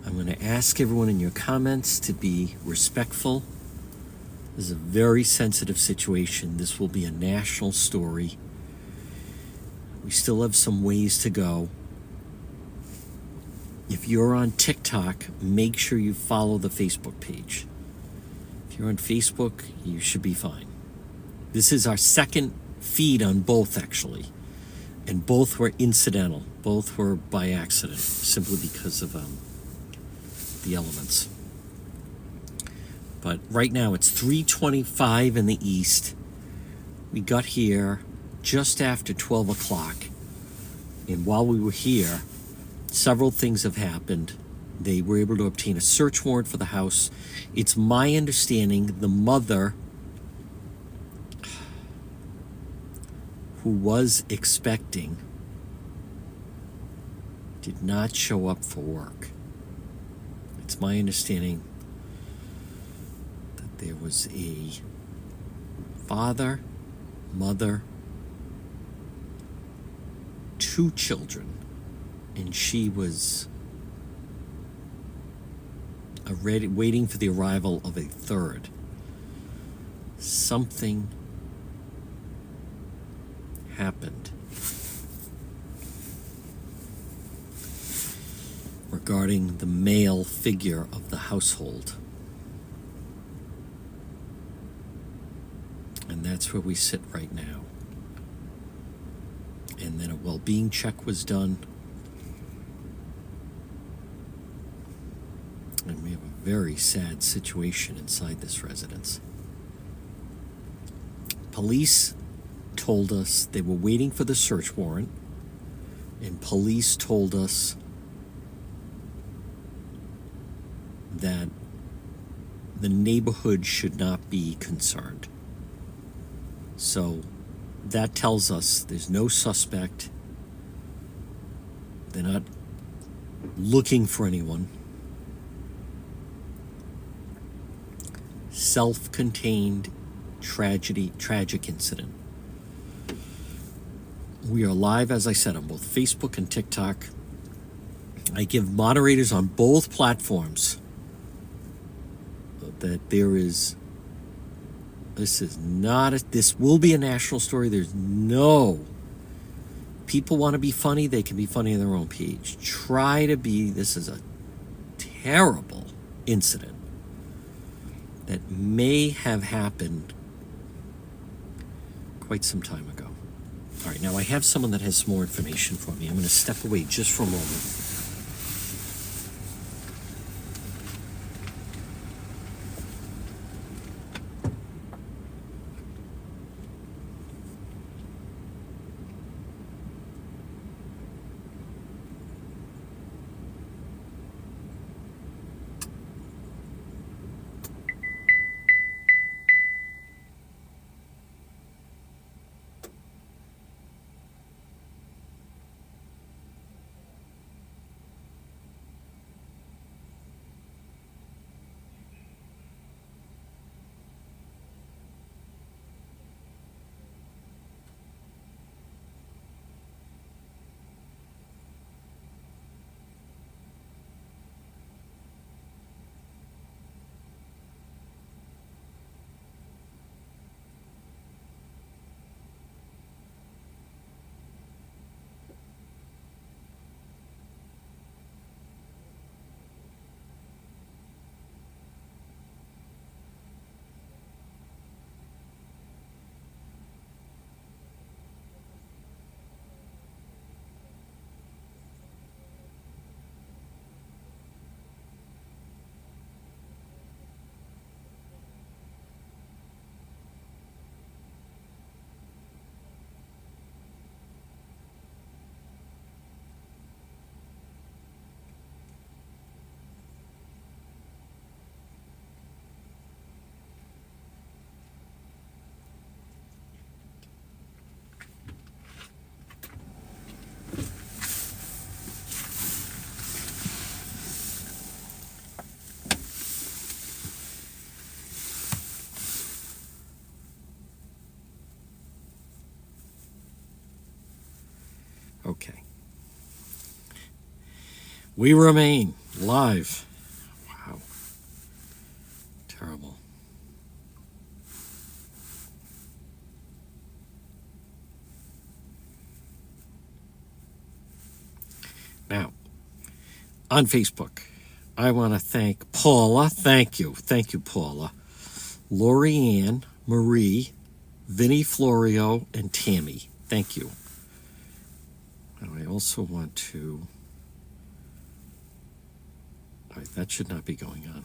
I'm going to ask everyone in your comments to be respectful. This is a very sensitive situation. This will be a national story. We still have some ways to go. If you're on TikTok, make sure you follow the Facebook page. If you're on Facebook, you should be fine. This is our second feed on both, actually. And both were incidental. Both were by accident, simply because of the elements. But right now it's 3:25 in the east. We got here just after 12 o'clock. And while we were here, several things have happened. They were able to obtain a search warrant for the house. It's my understanding the mother, who was expecting, did not show up for work. It's my understanding that there was a father, mother, 2 children, and she was waiting for the arrival of a third. Something happened regarding the male figure of the household. And that's where we sit right now. And then a well-being check was done. And we have a very sad situation inside this residence. Police told us they were waiting for the search warrant, and police told us that the neighborhood should not be concerned. So that tells us there's no suspect. They're not looking for anyone. Self-contained tragic incident. We are live, as I said, on both Facebook and TikTok. I give moderators on both platforms that this will be a national story. There's no, people want to be funny, they can be funny on their own page. This is a terrible incident that may have happened quite some time ago. All right, now I have someone that has some more information for me. I'm going to step away just for a moment. Okay. We remain live. Wow. Terrible. Now, on Facebook, I want to thank Paula. Thank you. Thank you, Paula. Lori Ann, Marie, Vinnie Florio, and Tammy. Thank you. And I also want to... All right, that should not be going on.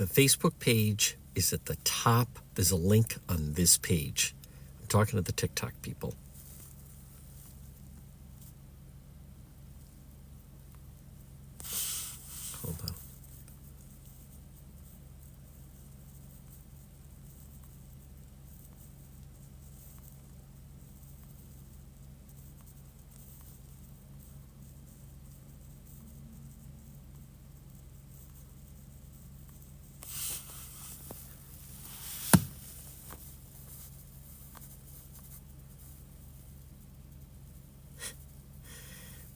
Facebook page is at the top. There's a link on this page. I'm talking to the TikTok people. Hold on.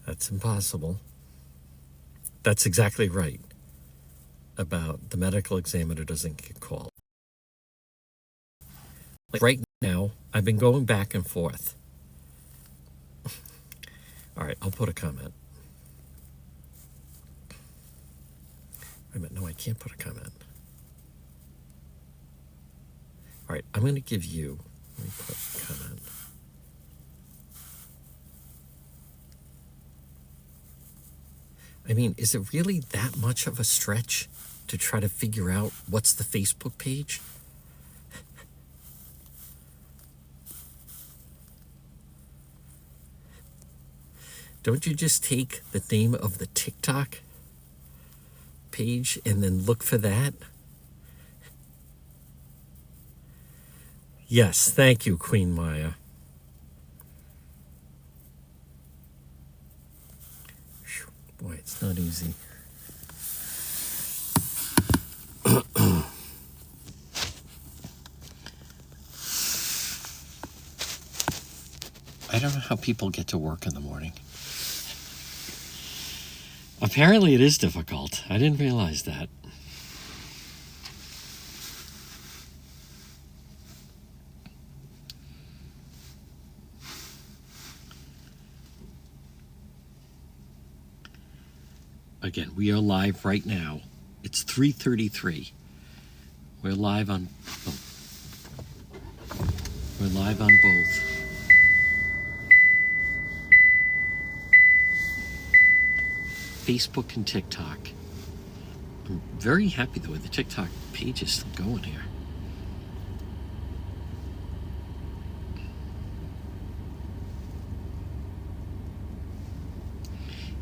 That's impossible. That's exactly right about the medical examiner doesn't get called. Like right now, I've been going back and forth. All right, I'll put a comment. Wait a minute, no, I can't put a comment. All right, I'm going to give you, let me put a comment. I mean, is it really that much of a stretch to try to figure out what's the Facebook page? Don't you just take the name of the TikTok page and then look for that? Yes, thank you, Queen Maya. Boy, it's not easy. I don't know how people get to work in the morning. Apparently it is difficult. I didn't realize that. Again, we are live right now. It's 3:33. We're live on both. Facebook and TikTok. I'm very happy the way the TikTok page is still going here.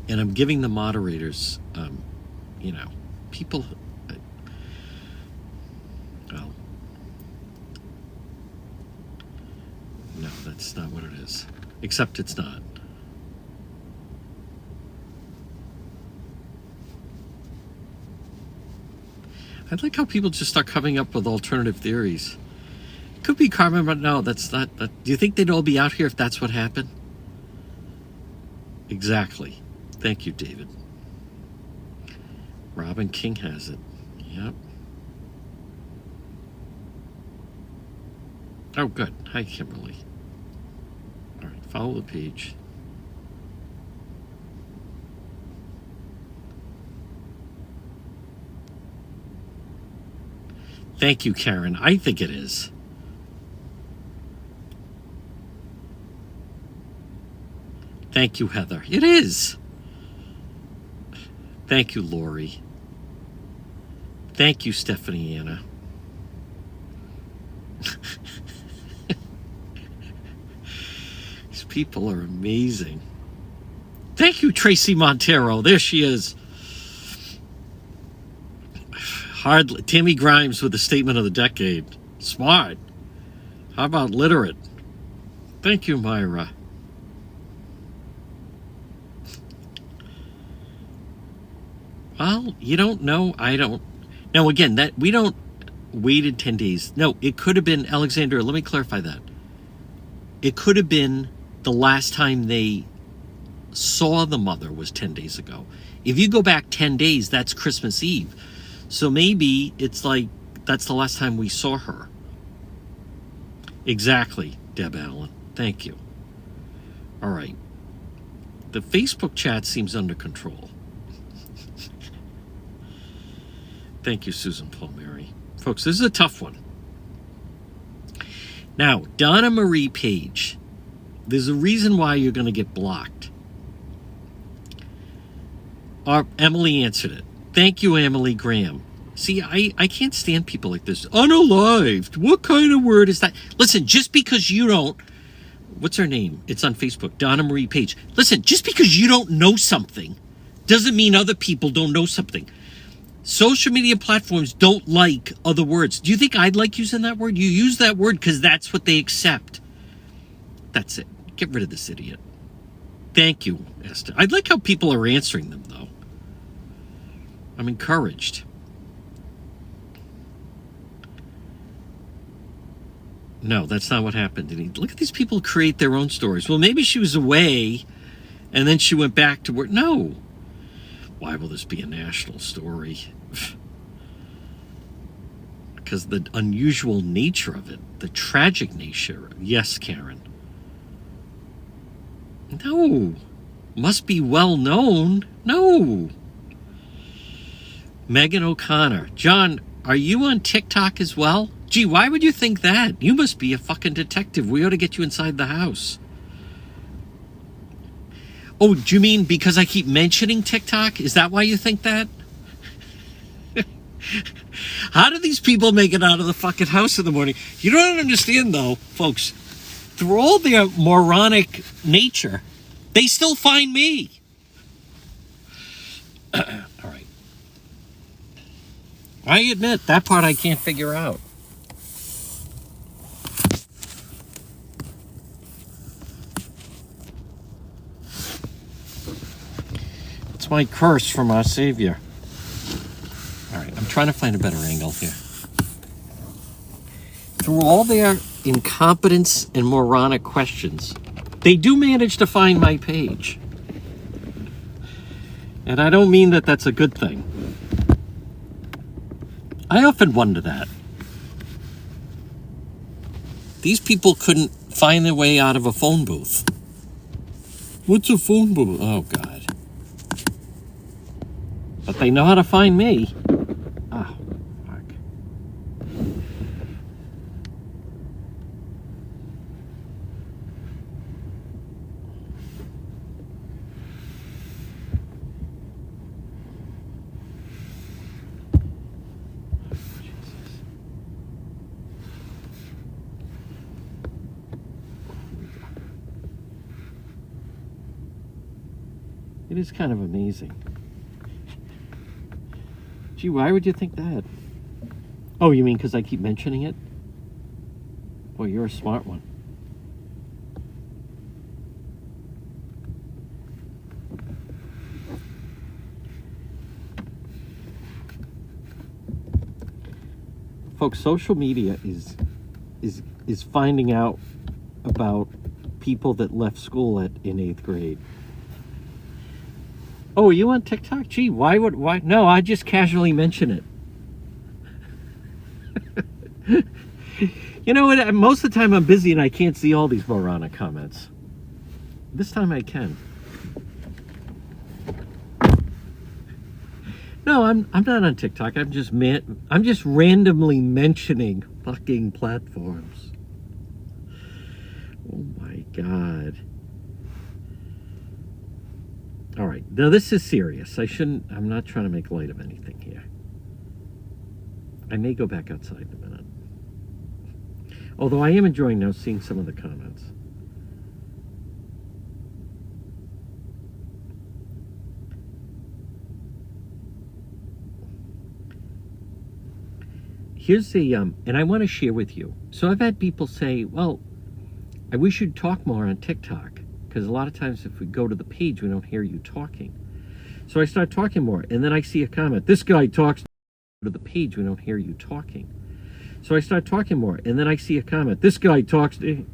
And I'm giving the moderators, people, well, no, that's not what it is. Except it's not. I like how people just start coming up with alternative theories. Could be karma, but no, that's not. Do you think they'd all be out here if that's what happened? Exactly. Thank you, David. Robin King has it. Yep. Oh, good. Hi, Kimberly. All right, follow the page. Thank you, Karen. I think it is. Thank you, Heather. It is. Thank you, Lori. Thank you, Stephanie Anna. These people are amazing. Thank you, Tracy Montero. There she is. Hardly. Tammy Grimes with the statement of the decade. Smart. How about literate? Thank you, Myra. Well, you don't know. I don't. Now, again, that we don't waited 10 days. No, it could have been, Alexander, let me clarify that. It could have been the last time they saw the mother was 10 days ago. If you go back 10 days, that's Christmas Eve. So maybe it's like, that's the last time we saw her. Exactly, Deb Allen. Thank you. All right. The Facebook chat seems under control. Thank you, Susan Palmieri. Folks, this is a tough one. Now, Donna Marie Page, there's a reason why you're going to get blocked. Emily answered it. Thank you, Emily Graham. See, I can't stand people like this. Unalived. What kind of word is that? Listen, just because you don't, what's her name? It's on Facebook, Donna Marie Page. Listen, just because you don't know something doesn't mean other people don't know something. Social media platforms don't like other words. Do you think I'd like using that word? You use that word because that's what they accept. That's it. Get rid of this idiot. Thank you, Esther. I like how people are answering them, though. I'm encouraged. No, that's not what happened. Look at these people create their own stories. Well, maybe she was away and then she went back to work. No. Why will this be a national story? Because the unusual nature of it, the tragic nature. Yes, Karen. No. Must be well known. No. Megan O'Connor. John, are you on TikTok as well? Gee, why would you think that? You must be a fucking detective. We ought to get you inside the house. Oh, do you mean because I keep mentioning TikTok? Is that why you think that? How do these people make it out of the fucking house in the morning? You don't understand, though, folks. Through all their moronic nature, they still find me. All right. I admit, that part I can't figure out. It's my curse from our Savior. All right, I'm trying to find a better angle here. Through all their incompetence and moronic questions, they do manage to find my page. And I don't mean that that's a good thing. I often wonder that. These people couldn't find their way out of a phone booth. What's a phone booth? Oh, God. But they know how to find me. Oh, fuck. It is kind of amazing. Gee, why would you think that? Oh, you mean because I keep mentioning it? Boy, you're a smart one. Folks, social media is finding out about people that left school in 8th grade. Oh, are you on TikTok? Gee, why? No, I just casually mention it. You know what? Most of the time I'm busy and I can't see all these moronic comments. This time I can. No, I'm not on TikTok. I'm just randomly mentioning fucking platforms. Oh my God. All right, now this is serious. I'm not trying to make light of anything here. I may go back outside in a minute. Although I am enjoying now seeing some of the comments. Here's and I want to share with you. So I've had people say, well, I wish you'd talk more on TikTok. Because a lot of times if we go to the page, we don't hear you talking. So I start talking more, and then I see a comment. This guy talks to the page, we don't hear you talking. So I start talking more, and then I see a comment. This guy talks to...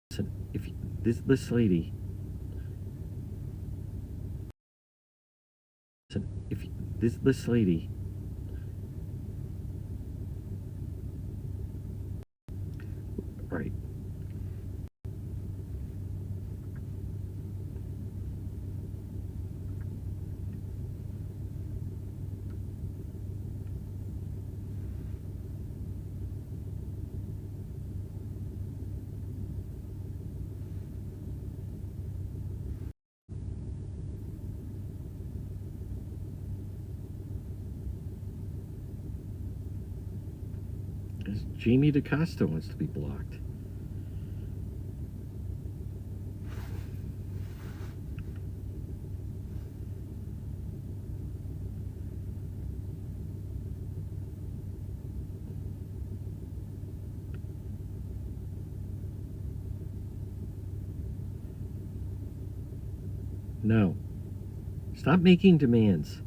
Listen, if this lady... Listen, if this lady... Right. Jamie DaCosta wants to be blocked. No. Stop making demands.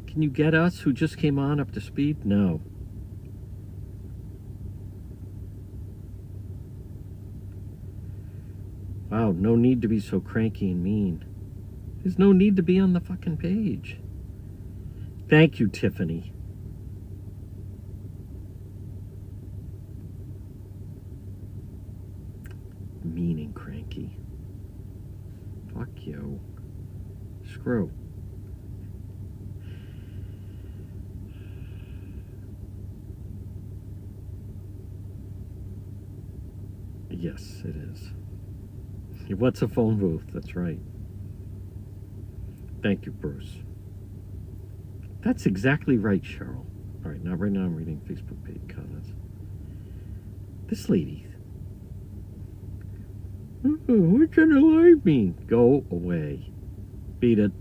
Can you get us who just came on up to speed? No. Wow, no need to be so cranky and mean. There's no need to be on the fucking page. Thank you, Tiffany. Mean and cranky. Fuck you. Screw. Yes, it is. What's a phone booth? That's right. Thank you, Bruce. That's exactly right, Cheryl. All right, right now I'm reading Facebook page comments. This lady. What kind of live mean? Go away. Beat it.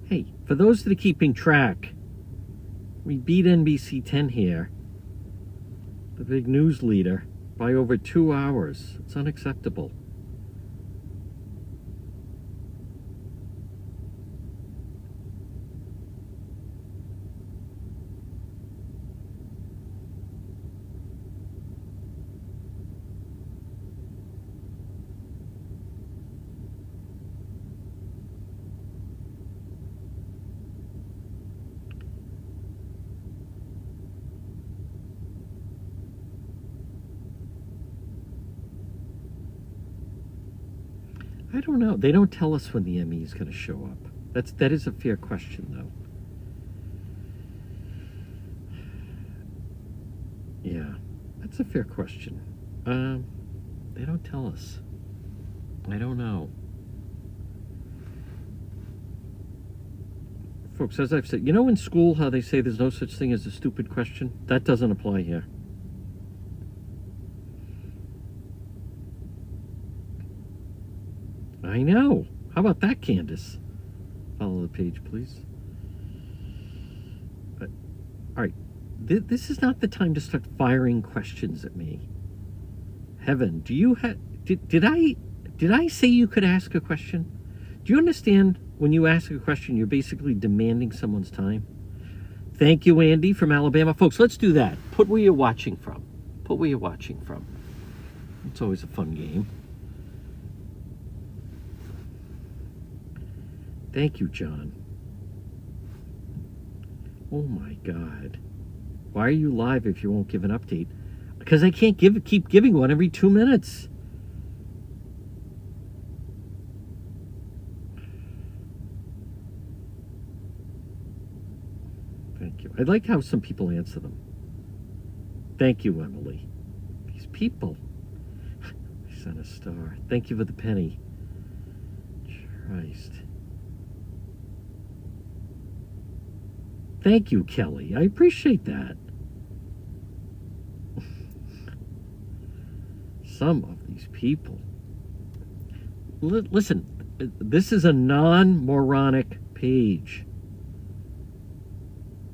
Hey, for those that are keeping track, we beat NBC 10 here, the big news leader, by over 2 hours. It's unacceptable. I don't know. They don't tell us when the Emmy is going to show up. That is a fair question, though. Yeah, that's a fair question. They don't tell us. I don't know. Folks, as I've said, you know in school how they say there's no such thing as a stupid question? That doesn't apply here. I know. How about that, Candace? Follow the page, please. All right. This is not the time to start firing questions at me. Heaven, do you have... Did I say you could ask a question? Do you understand when you ask a question, you're basically demanding someone's time? Thank you, Andy from Alabama. Folks, let's do that. Put where you're watching from. Put where you're watching from. It's always a fun game. Thank you, John. Oh my God. Why are you live if you won't give an update? Because I can't keep giving one every 2 minutes. Thank you. I like how some people answer them. Thank you, Emily. These people. I sent a star. Thank you for the penny. Christ. Thank you, Kelly. I appreciate that. Some of these people. Listen, this is a non-moronic page.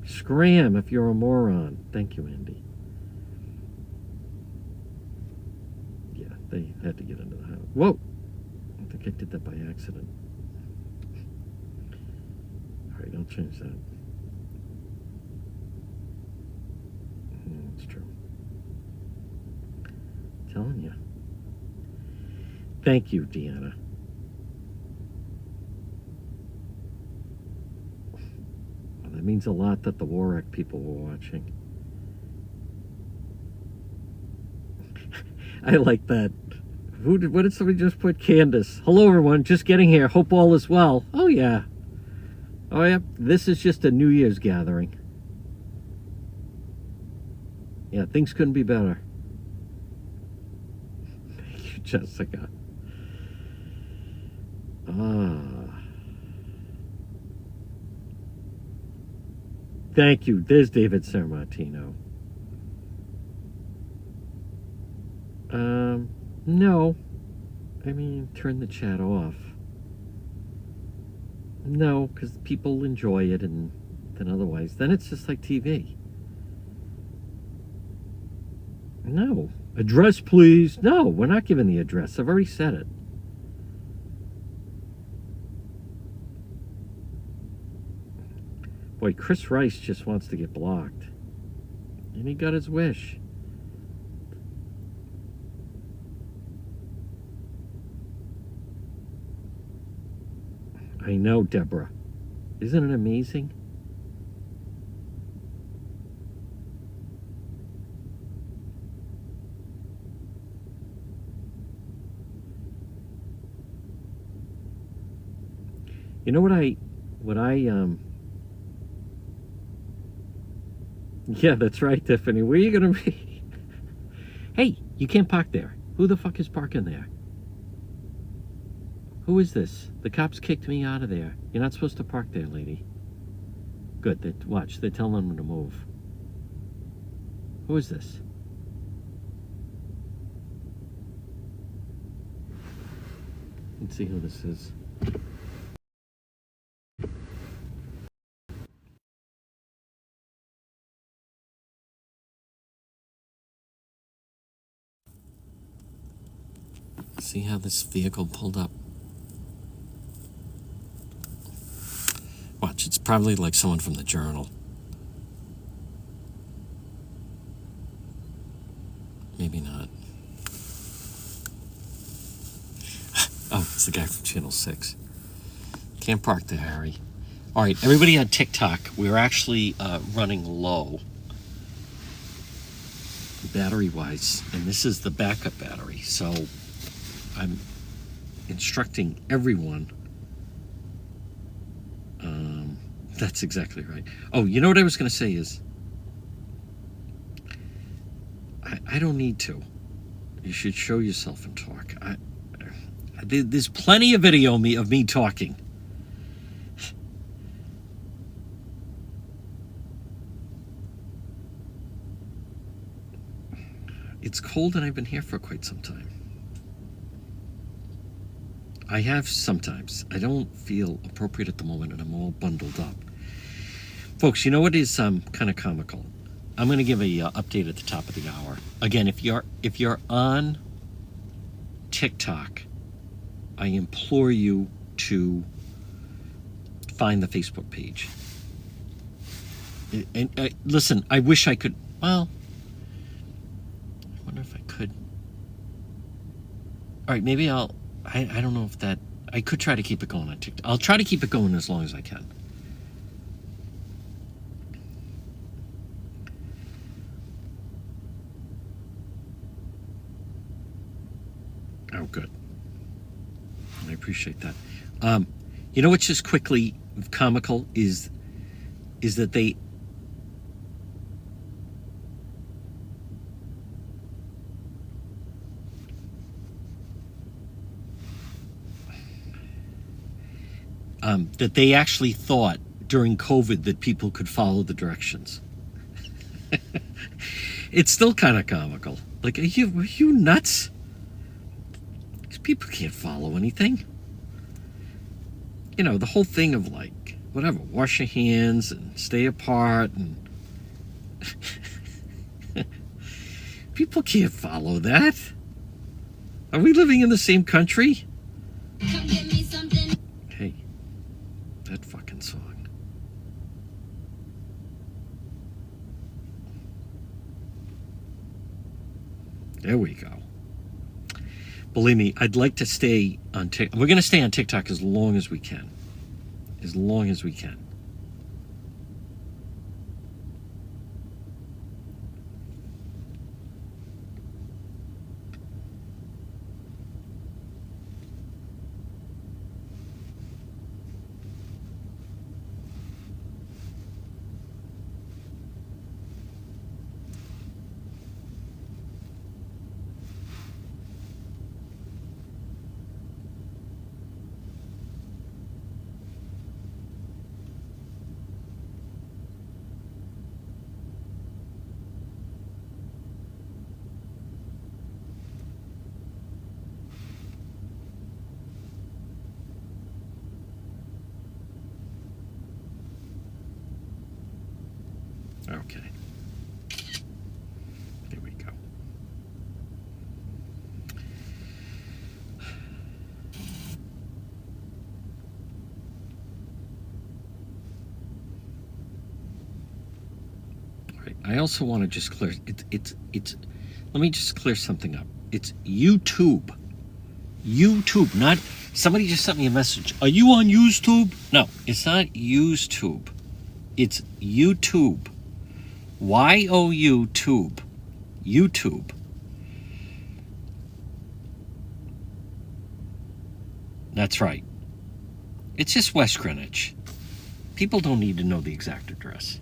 Scram if you're a moron. Thank you, Andy. Yeah, they had to get into the house. Whoa! I think I did that by accident. All right, I'll change that. It's true. I'm telling you. Thank you, Deanna. Well, that means a lot that the Warwick people were watching. I like that. What did somebody just put? Candace. Hello, everyone. Just getting here. Hope all is well. Oh, yeah. Oh, yeah. This is just a New Year's gathering. Yeah, things couldn't be better. Thank you, Jessica. Thank you. There's David Sarmatino. No. I mean, turn the chat off. No, because people enjoy it, and then otherwise, then it's just like TV. No. Address, please. No, we're not giving the address. I've already said it. Boy, Chris Rice just wants to get blocked. And he got his wish. I know, Deborah. Isn't it amazing? You know what I yeah, that's right, Tiffany. Where are you gonna be? Hey, you can't park there. Who the fuck is parking there? Who is this? The cops kicked me out of there. You're not supposed to park there, lady. Good. Watch. They're telling them to move. Who is this? Let's see who this is. See how this vehicle pulled up? Watch, it's probably like someone from the Journal. Maybe not. Oh, it's the guy from Channel 6. Can't park there, Harry. All right, everybody on TikTok, we're actually running low battery-wise, and this is the backup battery. So I'm instructing everyone. That's exactly right. Oh, you know what I was going to say is, I don't need to. You should show yourself and talk. There's plenty of video of me talking. It's cold and I've been here for quite some time. I have sometimes. I don't feel appropriate at the moment and I'm all bundled up. Folks, you know what is kind of comical? I'm going to give a update at the top of the hour. Again, if you're on TikTok, I implore you to find the Facebook page. And listen, I wish I could. Well, I wonder if I could. All right, maybe I don't know if that. I could try to keep it going on TikTok. I'll try to keep it going as long as I can. Oh, good. I appreciate that. You know what's just quickly comical is that they actually thought during COVID that people could follow the directions. It's still kind of comical. Like, are you nuts? People can't follow anything. You know, the whole thing of like, whatever, wash your hands and stay apart and people can't follow that. Are we living in the same country? Come get me something. Hey, that fucking song. There we go. Believe me, I'd like to stay on TikTok. We're going to stay on TikTok as long as we can. As long as we can. Okay. There we go. All right. I also want to just clear it's let me just clear something up. It's YouTube. YouTube, not somebody just sent me a message. Are you on YouTube? No, it's not YouTube. It's YouTube. Y-O-U-Tube. YouTube. That's right. It's just West Greenwich. People don't need to know the exact address.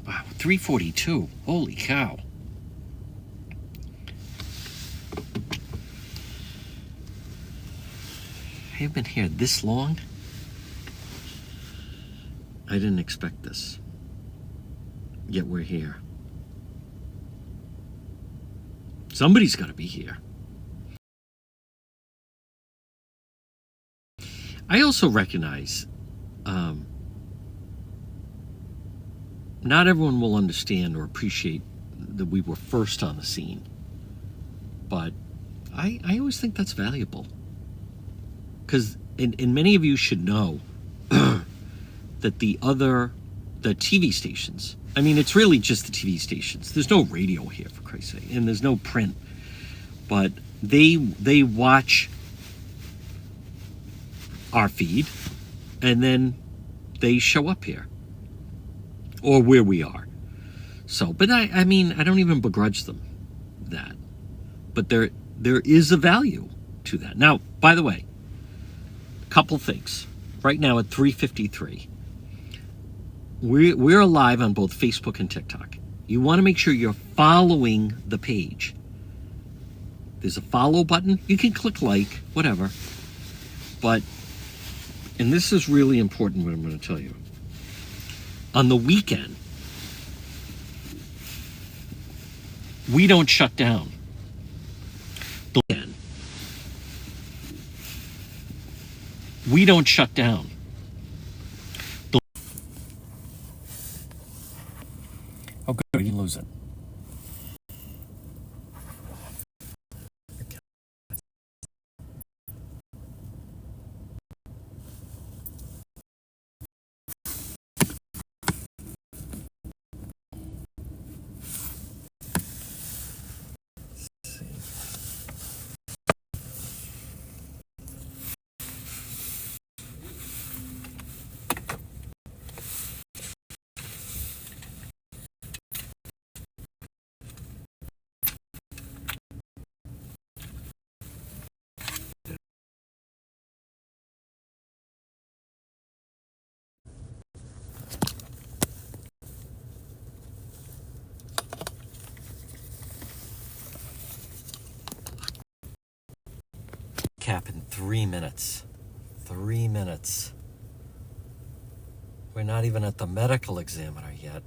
Wow, 342. Holy cow. I have been here this long. I didn't expect this. Yet we're here. Somebody's got to be here. I also recognize not everyone will understand or appreciate that we were first on the scene. But I always think that's valuable. Because, and many of you should know that the TV stations, I mean, it's really just the TV stations. There's no radio here, for Christ's sake, and there's no print. But they watch our feed, and then they show up here, or where we are. So, but I mean, I don't even begrudge them that. But there is a value to that. Now, by the way, couple things. Right now at 3:53, we're live on both Facebook and TikTok. You want to make sure you're following the page. There's a follow button. You can click like, whatever. But, and this is really important what I'm going to tell you. On the weekend, we don't shut down. The weekend, we don't shut down. Oh, good. You lose it. Cap in 3 minutes. 3 minutes. We're not even at the medical examiner yet.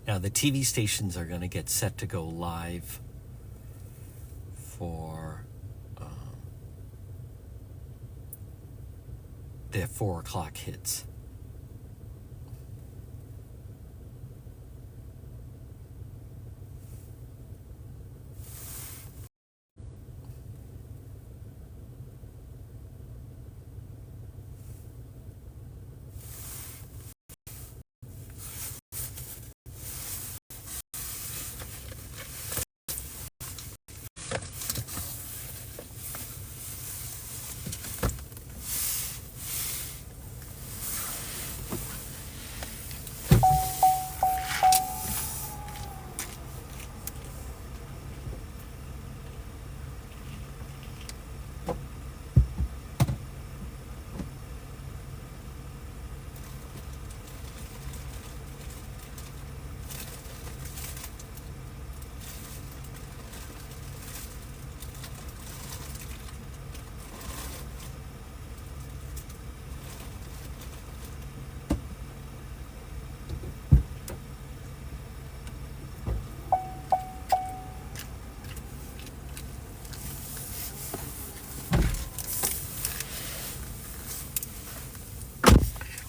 Now the TV stations are going to get set to go live for their 4 o'clock hits.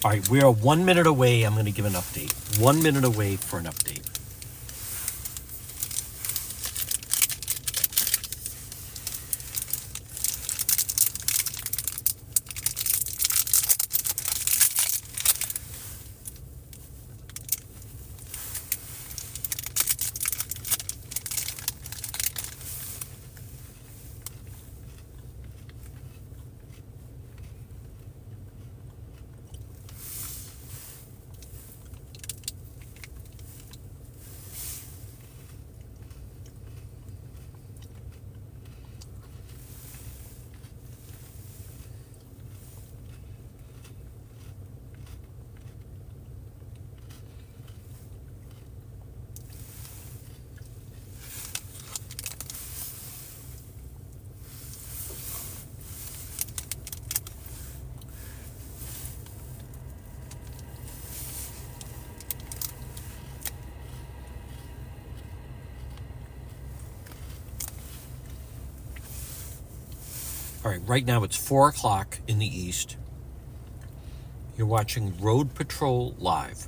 All right, we are 1 minute away. I'm going to give an update. 1 minute away for an update. All right, right now it's 4 o'clock in the east. You're watching Rhode Patrol Live.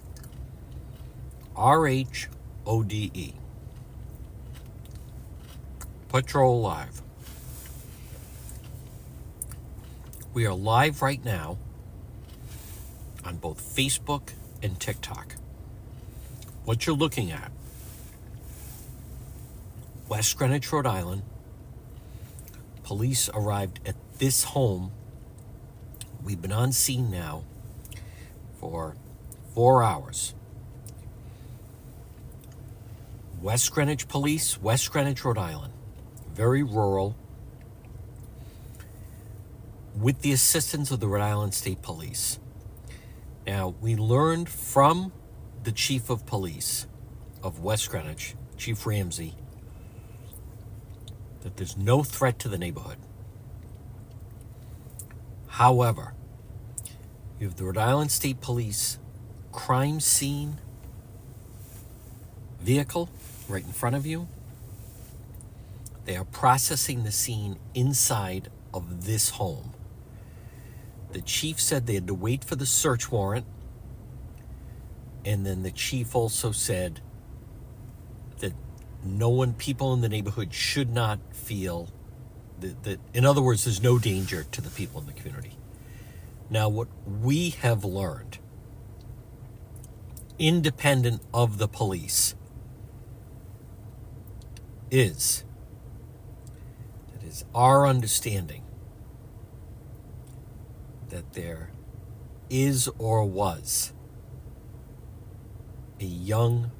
RHODE. Patrol Live. We are live right now on both Facebook and TikTok. What you're looking at, West Greenwich, Rhode Island. Police arrived at this home. We've been on scene now for 4 hours. West Greenwich Police, West Greenwich, Rhode Island. Very rural. With the assistance of the Rhode Island State Police. Now, we learned from the Chief of Police of West Greenwich, Chief Ramsey, that there's no threat to the neighborhood. However, you have the Rhode Island State Police crime scene vehicle right in front of you. They are processing the scene inside of this home. The chief said they had to wait for the search warrant, and then the chief also said that people in the neighborhood should not feel that, in other words, there's no danger to the people in the community. Now, what we have learned, independent of the police, is that it is our understanding that there is or was a young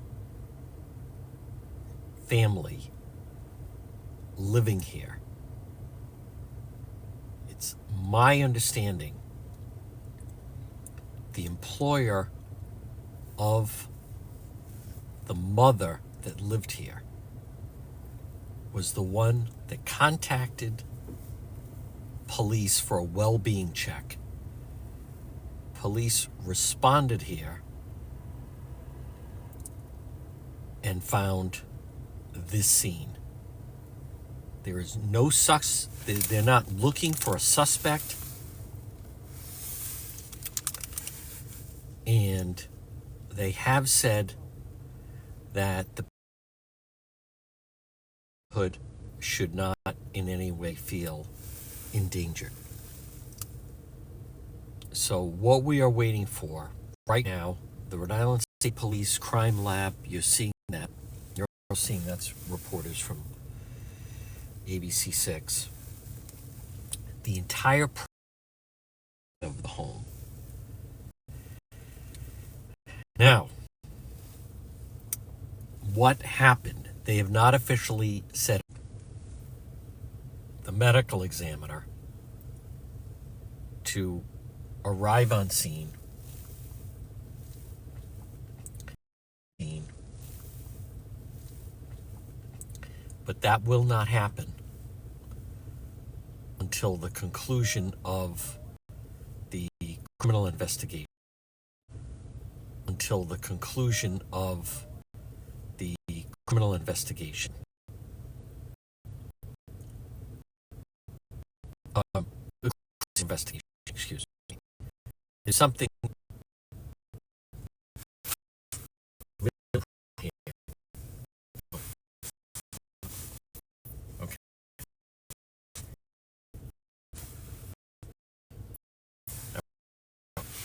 family living here. It's my understanding the employer of the mother that lived here was the one that contacted police for a well-being check. Police responded here and found this scene. There is no they're not looking for a suspect, and they have said that the hood should not in any way feel endangered. So what we are waiting for right now, the Rhode Island State Police Crime Lab, you're seeing that. You're seeing that's reporters from ABC6. The entire of the home. Now, what happened? They have not officially said. The medical examiner to arrive on scene, but that will not happen until the conclusion of the criminal investigation. Until the conclusion of the criminal investigation. Investigation, excuse me. There's something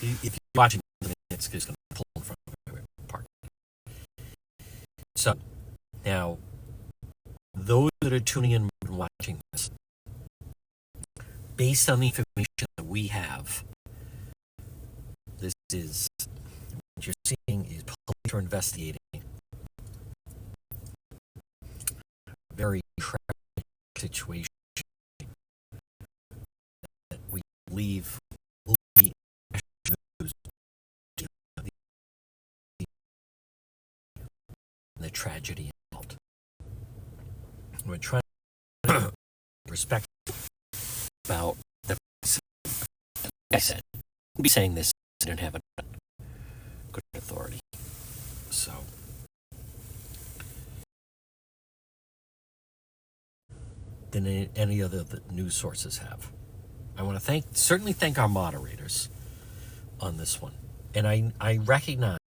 if you're watching, it's just going to pull in front of every park. So now, those that are tuning in and watching this, based on the information that we have, this is what you're seeing is police are investigating a very tragic situation that we believe will be the tragedy involved. We're trying to respect about the. Like I said, I'd be saying this. I didn't have a good authority, so. Than any other news sources have. I want to certainly thank our moderators on this one, and I recognize.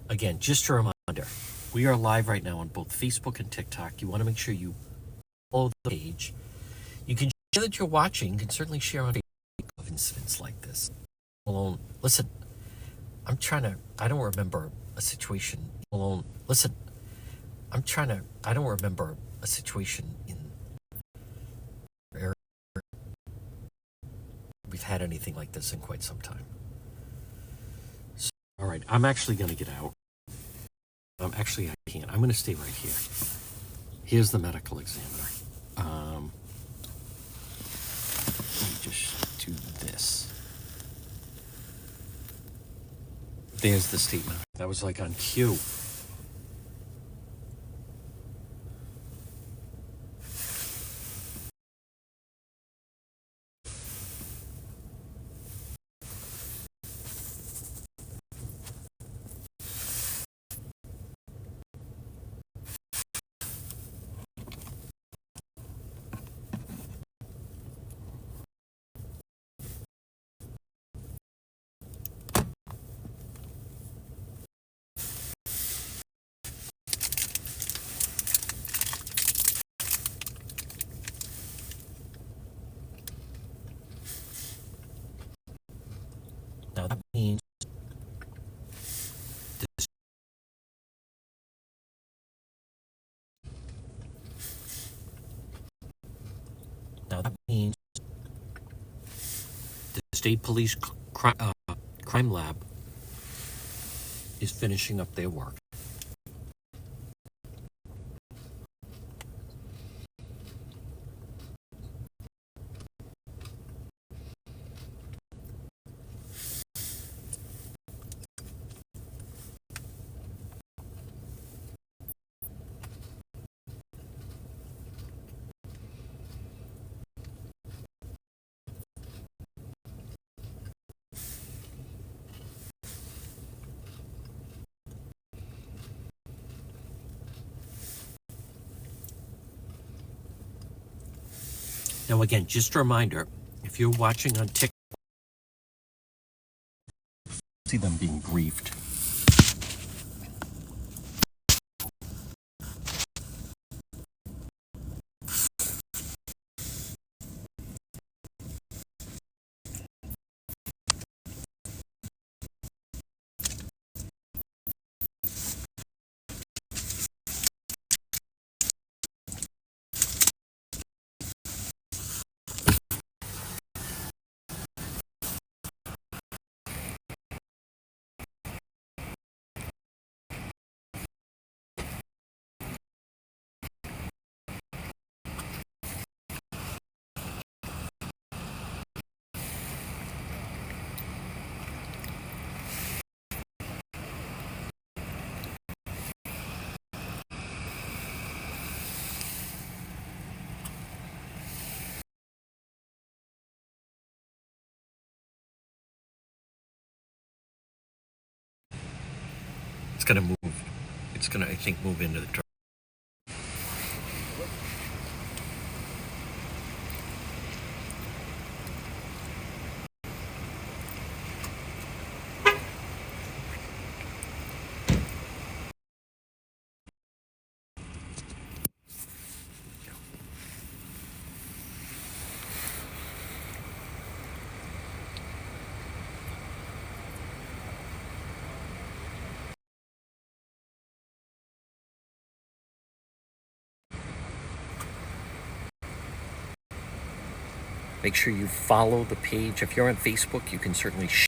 Again, just a reminder, we are live right now on both Facebook and TikTok. You want to make sure you follow the page. You can share that you're watching. You can certainly share on Facebook of incidents like this. Alone, listen, I don't remember a situation. I don't remember a situation in where we've had anything like this in quite some time. So, all right, I'm actually going to get out. Actually, I can't. I'm going to stay right here. Here's the medical examiner. Let me just do this. There's the statement. That was like on cue. Now that means the state police crime lab is finishing up their work. Now, again, just a reminder, if you're watching on TikTok, see them being briefed. It's going to move. It's going to, I think, move into the truck. Make sure you follow the page. If you're on Facebook, you can certainly share.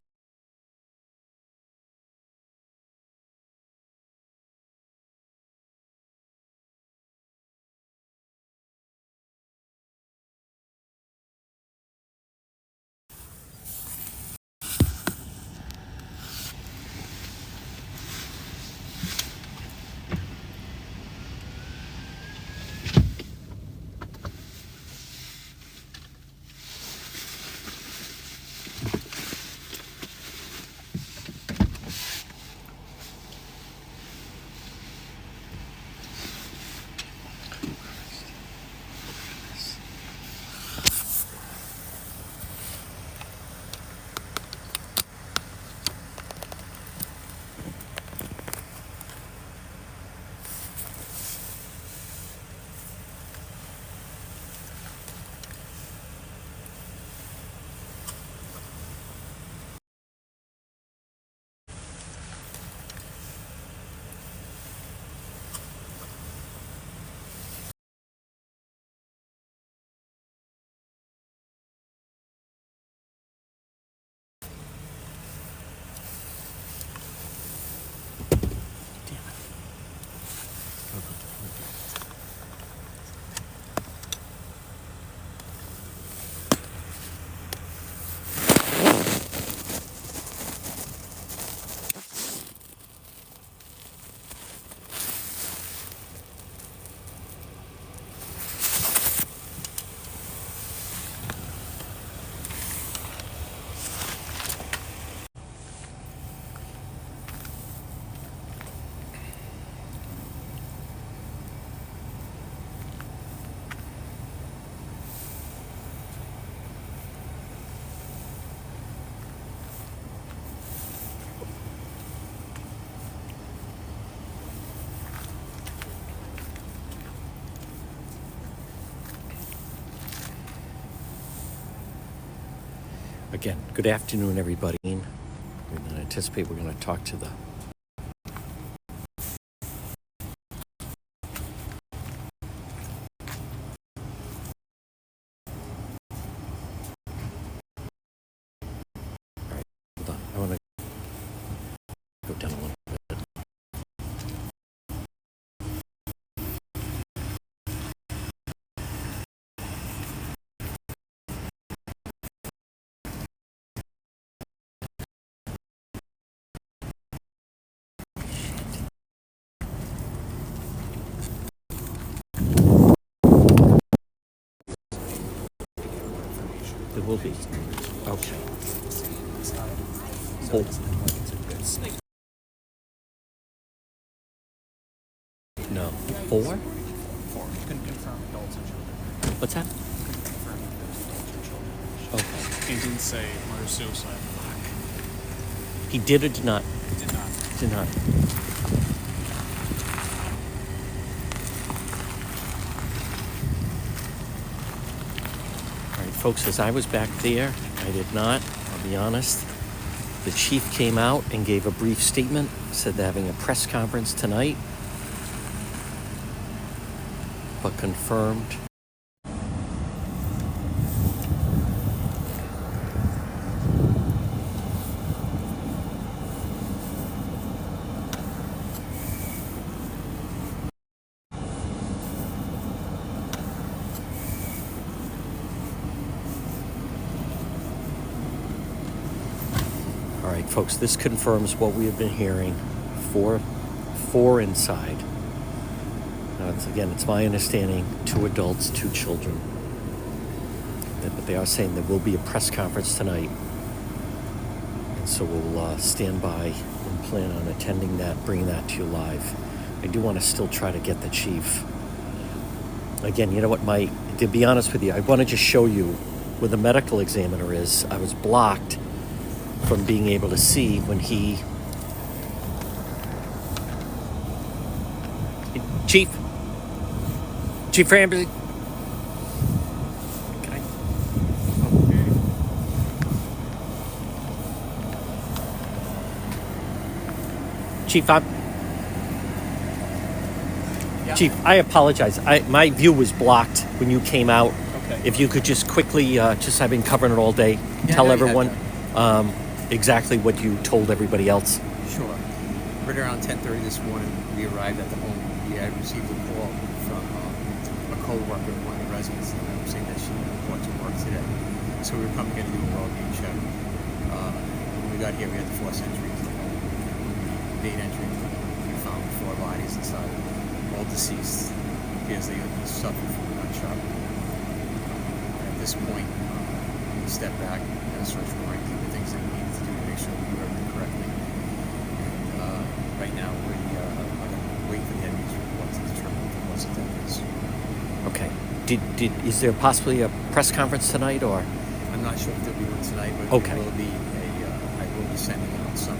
Again, good afternoon, everybody. We're going to anticipate we're going to talk to the hold on. I want to go down a little bit. There will be. Okay. Oh. No. 4? 4. Couldn't confirm adults and children. What's that? Couldn't confirm if there's adults or children. Okay. He didn't say murder-suicide. He did or did not? Did not. Did not. All right, folks, as I was back there, I did not, I'll be honest. The chief came out and gave a brief statement, said they're having a press conference tonight, but confirmed. All right, folks, this confirms what we have been hearing four inside. Now, it's my understanding, 2 adults, 2 children. But they are saying there will be a press conference tonight. And so we'll stand by and plan on attending that, bringing that to you live. I do want to still try to get the chief. Again, you know what, to be honest with you, I want to just show you where the medical examiner is. I was blocked from being able to see when he... Chief Ramsey. Can I... Chief, Yeah. Chief, I apologize. My view was blocked when you came out. Okay. Okay. if you could just quickly, just I've been covering it all day, Yeah, tell no, you everyone have exactly what you told everybody else. Sure. Right around 10:30 this morning, we arrived at the home. We had received a call from a co-worker of one of the residents saying that she didn't report to work today. So we were coming in to do a well-being check. When we got here, we had the forced entry to the home. Date entry. We found 4 bodies inside, all deceased. Appears they suffered from a gunshot. At this point, we stepped back, had a search warrant, did the things that we needed to do to make sure we do everything correctly. And right now, we are going to wait for the evidence report to determine what the cause of death is. Okay. Is there possibly a press conference tonight, or? I'm not sure if there'll be one tonight, but Okay. there will be I will be sending out some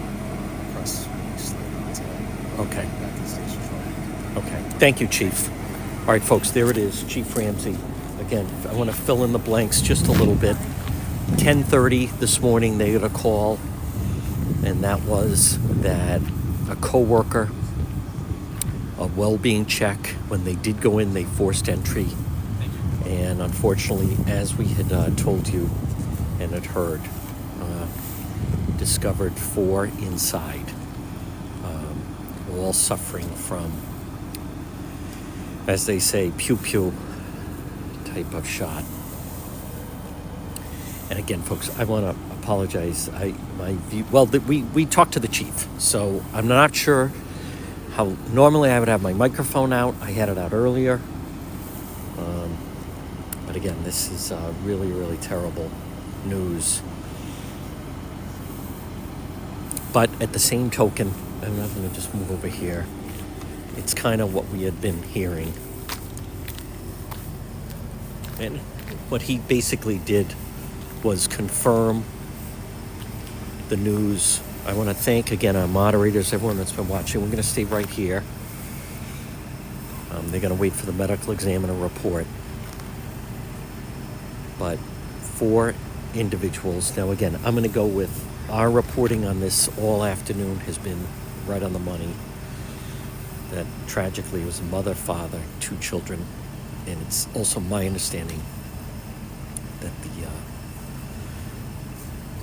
press release later on today. Okay. Back to the station shortly. Okay. Thank you, Chief. All right, folks, there it is, Chief Ramsey. Again, I want to fill in the blanks just a little bit. 10:30 this morning, they got a call, and that was that a coworker, a well-being check. When they did go in, they forced entry, and unfortunately, as we had told you and had heard, discovered 4 inside, all suffering from, as they say, pew-pew type of shot. And again, folks, I want to apologize. We talked to the chief, so I'm not sure how. Normally, I would have my microphone out. I had it out earlier, but again, this is really, really terrible news. But at the same token, I'm not going to just move over here. It's kind of what we had been hearing. And what he basically did was confirm the news. I want to thank, again, our moderators, everyone that's been watching. We're going to stay right here. They're going to wait for the medical examiner report. But 4 individuals. Now, again, I'm going to go with our reporting on this all afternoon has been right on the money. That tragically it was a mother, father, 2 children. And it's also my understanding that the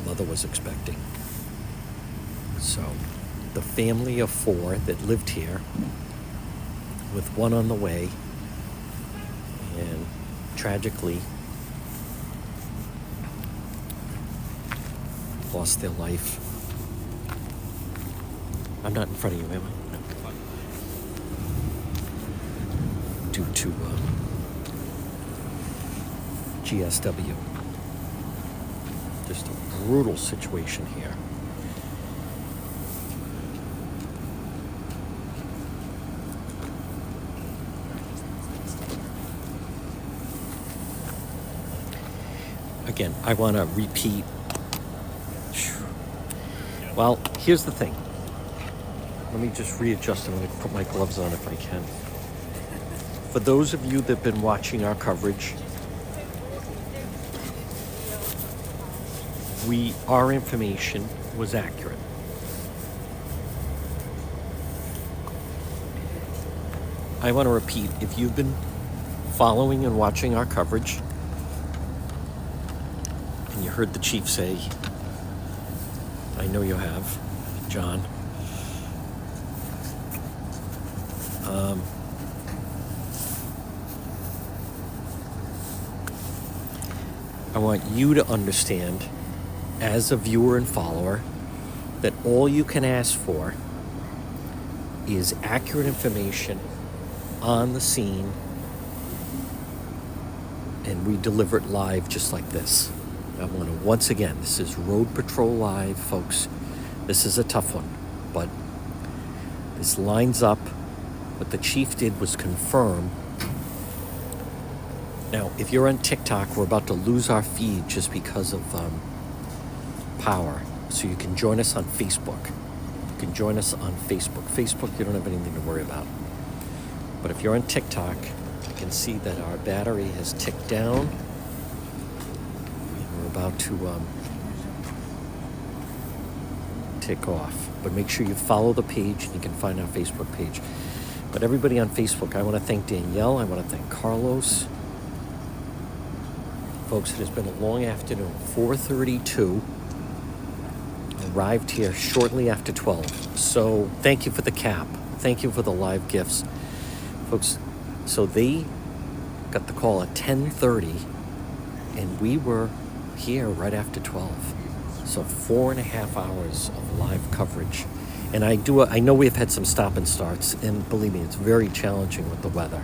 mother was expecting. So the family of 4 that lived here, with 1 on the way, and tragically lost their life. I'm not in front of you, am I? No. Due to GSW. Just a brutal situation here. Again, I want to repeat. Well, here's the thing. Let me just readjust. I'm going to put my gloves on if I can. For those of you that have been watching our coverage, our information was accurate. I want to repeat, if you've been following and watching our coverage, and you heard the chief say, I know you have, John, I want you to understand, as a viewer and follower, that all you can ask for is accurate information on the scene, and we deliver it live just like this. I want to, once again, this is Rhode Patrol Live, folks. This is a tough one, but this lines up. What the chief did was confirm. Now, if you're on TikTok, we're about to lose our feed just because of power. So you can join us on Facebook. You can join us on Facebook. Facebook, you don't have anything to worry about. But if you're on TikTok, you can see that our battery has ticked down. We're about to tick off. But make sure you follow the page, and you can find our Facebook page. But everybody on Facebook, I want to thank Danielle. I want to thank Carlos. Folks, it has been a long afternoon. 4:32. Arrived here shortly after 12. So thank you for the cap. Thank you for the live gifts. Folks, so they got the call at 10:30, and we were here right after 12. So 4.5 hours of live coverage. And I know we've had some stop and starts, and believe me, it's very challenging with the weather.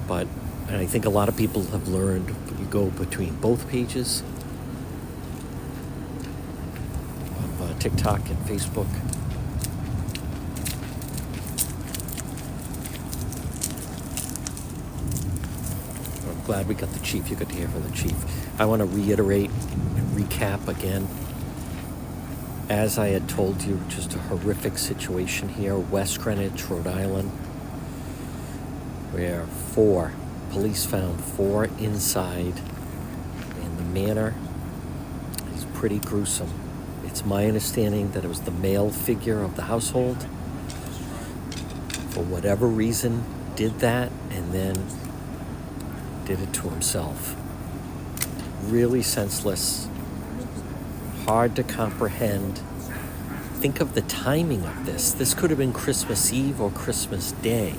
But and I think a lot of people have learned you go between both pages of TikTok and Facebook. I'm glad we got the chief. You got to hear from the chief. I want to reiterate and recap again. As I had told you, just a horrific situation here, West Greenwich, Rhode Island, where police found 4 inside, and the manner is pretty gruesome. It's my understanding that it was the male figure of the household, for whatever reason, did that and then did it to himself. Really senseless, hard to comprehend. Think of the timing of this. This could have been Christmas Eve or Christmas Day.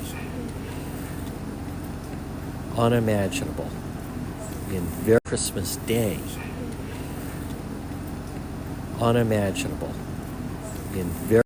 Unimaginable. In very Christmas Day. Unimaginable. In very